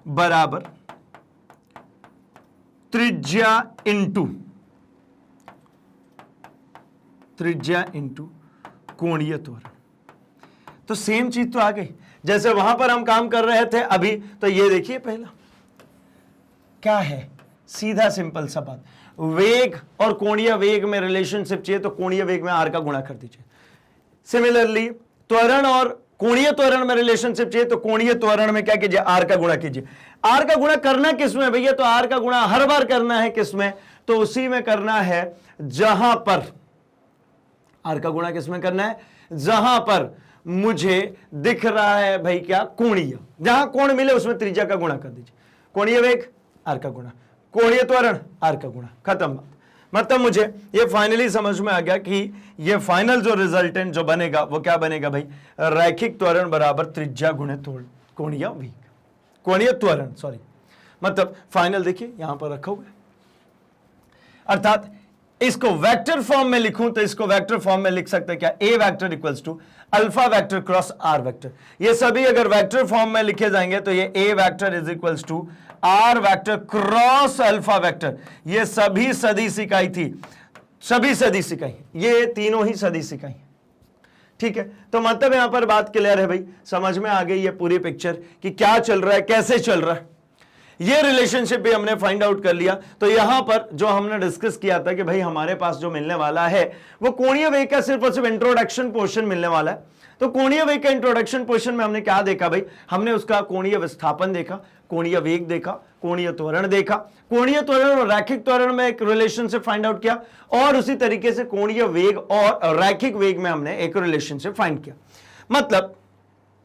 बराबर त्रिज्या इंटू कोणीय त्वरण। तो सेम चीज तो आ गई जैसे वहां पर हम काम कर रहे थे अभी। तो ये देखिए पहला क्या है, सीधा सिंपल सा बात, वेग और कोणीय वेग में रिलेशनशिप चाहिए तो कोणीय वेग में आर का गुणा कर दीजिए। सिमिलरली त्वरण और कोणीय त्वरण में रिलेशनशिप चाहिए तो कोणीय त्वरण में क्या कीजिए? आर का गुणा कीजिए। आर का गुणा करना किसमें भैया? तो आर का गुणा हर बार करना है किसमें? तो उसी में करना है जहां पर, आर का गुणा किसमें करना है? जहां पर मुझे दिख रहा है भाई क्या? कोणीय। जहां कोण मिले उसमें त्रिज्या का गुणा कर दीजिए। कोणीय वेग आर का गुणा, कोणीय त्वरण आर का गुणा, खत्म बात। मतलब मुझे ये फाइनली समझ में आ गया कि ये फाइनल जो रिजल्टेंट जो बनेगा वो क्या बनेगा भाई? रैखिक त्वरण बराबर त्रिज्या गुणे कोणीय वेग, कोणीय त्वरण, सॉरी। मतलब फाइनल देखिए यहां पर रखा हुआ है। अर्थात इसको वेक्टर फॉर्म में लिखूं तो इसको वेक्टर फॉर्म में लिख सकते हैं क्या? A vector equals to alpha vector cross R vector. ये सभी अगर वेक्टर फॉर्म में लिखे जाएंगे तो ये A vector is equals to R vector cross alpha vector. ये सभी सदिश इकाई थी, सभी सदिश इकाई, ये तीनों ही सदिश इकाई। ठीक है, तो मतलब यहां पर बात क्लियर है भाई, समझ में आ गई ये पूरी पिक्चर कि क्या चल रहा है, कैसे चल रहा है। ये रिलेशनशिप भी हमने फाइंड आउट कर लिया। तो यहां पर जो हमने डिस्कस किया था कि भाई हमारे पास जो मिलने वाला है वो कोणीय वेग का सिर्फ और सिर्फ इंट्रोडक्शन पोर्शन मिलने वाला है। तो कोणीय वेग का इंट्रोडक्शन पोर्शन में हमने क्या देखा भाई? हमने उसका कोणीय विस्थापन देखा, कोणीय वेग देखा, कोणीय त्वरण देखा, कोणीय त्वरण और रैखिक त्वरण में एक रिलेशनशिप फाइंड आउट किया, और उसी तरीके से कोणीय वेग और रैखिक वेग में हमने एक रिलेशनशिप फाइंड किया। मतलब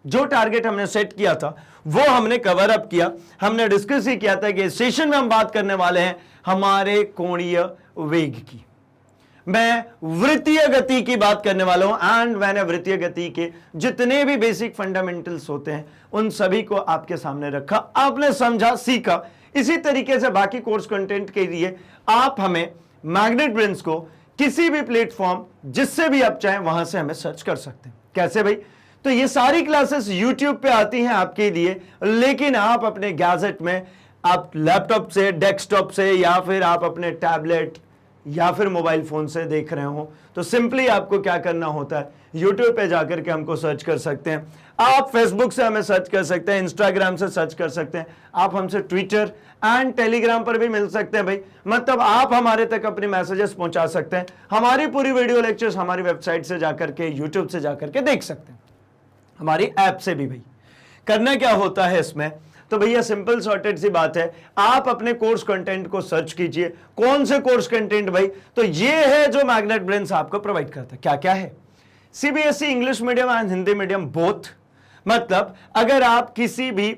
जो टारगेट हमने सेट किया था वो हमने कवर अप किया। हमने डिस्कस ही किया था कि इस सेशन में हम बात करने वाले हैं हमारे कोणीय वेग की। मैं वृत्तीय गति की बात करने वाला हूं, एंड मैंने वृत्तीय गति के जितने भी बेसिक फंडामेंटल्स होते हैं उन सभी को आपके सामने रखा, आपने समझा, सीखा। इसी तरीके से बाकी कोर्स कंटेंट के लिए आप हमें मैग्नेट ब्रेन्स को किसी भी प्लेटफॉर्म जिससे भी आप चाहें वहां से हमें सर्च कर सकते हैं। कैसे भाई? तो ये सारी क्लासेस YouTube पे आती हैं आपके लिए, लेकिन आप अपने गैजेट में, आप लैपटॉप से, डेस्कटॉप से, या फिर आप अपने टैबलेट या फिर मोबाइल फोन से देख रहे हो तो सिंपली आपको क्या करना होता है? YouTube पे जाकर के हमको सर्च कर सकते हैं। आप फेसबुक से हमें सर्च कर सकते हैं, इंस्टाग्राम से सर्च कर सकते हैं, आप हमसे ट्विटर एंड टेलीग्राम पर भी मिल सकते हैं भाई। मतलब आप हमारे तक अपने मैसेजेस पहुंचा सकते हैं। हमारी पूरी वीडियो लेक्चर्स हमारी वेबसाइट से जाकर के, यूट्यूब से जाकर के देख सकते हैं, हमारी ऐप से भी। भाई करना क्या होता है इसमें? तो भैया सिंपल सॉर्टेड सी बात है, आप अपने कोर्स कंटेंट को सर्च कीजिए। कौन से कोर्स कंटेंट भाई? तो ये है जो मैग्नेट ब्रेन्स आपको प्रोवाइड करता है। क्या क्या है? CBSE English medium and Hindi medium both. मतलब अगर आप किसी भी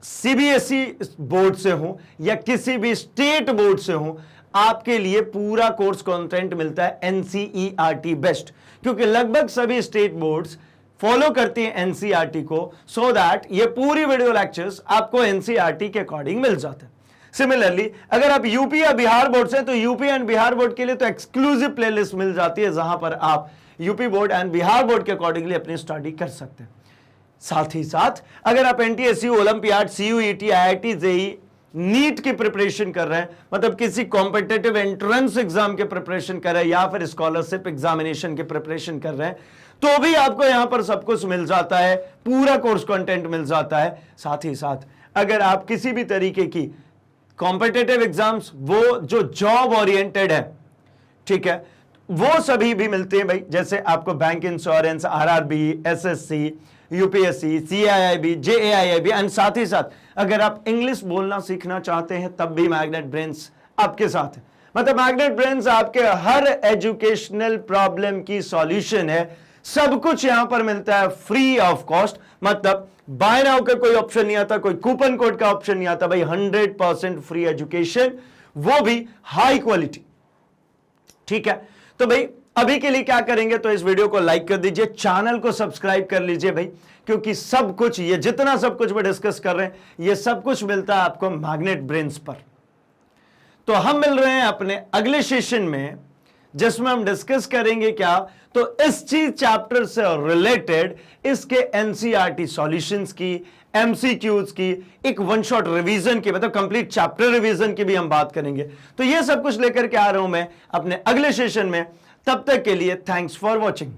सीबीएसई बोर्ड से हो या किसी भी स्टेट बोर्ड से हो, आपके लिए पूरा कोर्स कंटेंट मिलता है एनसीईआरटी बेस्ट, क्योंकि लगभग सभी स्टेट बोर्ड्स फॉलो करती हैं एनसीईआरटी को, सो दैट ये पूरी वीडियो लेक्चर्स आपको एनसीईआरटी के अकॉर्डिंग मिल जाते हैं। सिमिलरली अगर आप यूपी या बिहार बोर्ड से, तो यूपी एंड बिहार बोर्ड के लिए तो एक्सक्लूसिव प्लेलिस्ट मिल जाती है, जहां पर आप UP board and Bihar board के अकॉर्डिंगली अपनी स्टडी कर सकते हैं। साथ ही साथ अगर आप NTSU, Olympiad, CUET, IIT, JEE, NEET की प्रिपरेशन कर रहे हैं, मतलब किसी कॉम्पिटिटिव एंट्रेंस एग्जाम के प्रिपरेशन कर रहे हैं या फिर स्कॉलरशिप एग्जामिनेशन के प्रिपरेशन कर रहे हैं, तो भी आपको यहां पर सब कुछ मिल जाता है, पूरा कोर्स कंटेंट मिल जाता है। साथ ही साथ अगर आप किसी भी तरीके की कॉम्पिटिटिव एग्जाम्स, वो जो जॉब ओरिएंटेड है, ठीक है, वो सभी भी मिलते हैं भाई। जैसे आपको bank insurance, RRB, SSC, UPSC, CIIB, JAIIB, and साथ ही साथ अगर आप इंग्लिश बोलना सीखना चाहते हैं तब भी मैग्नेट ब्रेन्स आपके साथ है। मतलब मैग्नेट ब्रेन्स आपके हर एजुकेशनल प्रॉब्लम की सॉल्यूशन है। सब कुछ यहां पर मिलता है फ्री ऑफ कॉस्ट, मतलब बाय नाउ का कोई ऑप्शन नहीं आता, कोई कूपन कोड का ऑप्शन नहीं आता भाई। 100% फ्री एजुकेशन, वो भी हाई क्वालिटी। ठीक है, तो भाई अभी के लिए क्या करेंगे, तो इस वीडियो को लाइक कर दीजिए, चैनल को सब्सक्राइब कर लीजिए भाई, क्योंकि सब कुछ, ये जितना सब कुछ मैं डिस्कस कर रहे हैं, ये सब कुछ मिलता है आपको मैग्नेट ब्रेन्स पर। तो हम मिल रहे हैं अपने अगले सेशन में, जिसमें हम डिस्कस करेंगे क्या, तो इस चीज चैप्टर से रिलेटेड इसके एनसीईआरटी सॉल्यूशंस की, एमसीक्यूज की, एक वन शॉट रिवीजन की, मतलब कंप्लीट चैप्टर रिवीजन की भी हम बात करेंगे। तो ये सब कुछ लेकर के आ रहा हूं मैं अपने अगले सेशन में। तब तक के लिए थैंक्स फॉर वॉचिंग।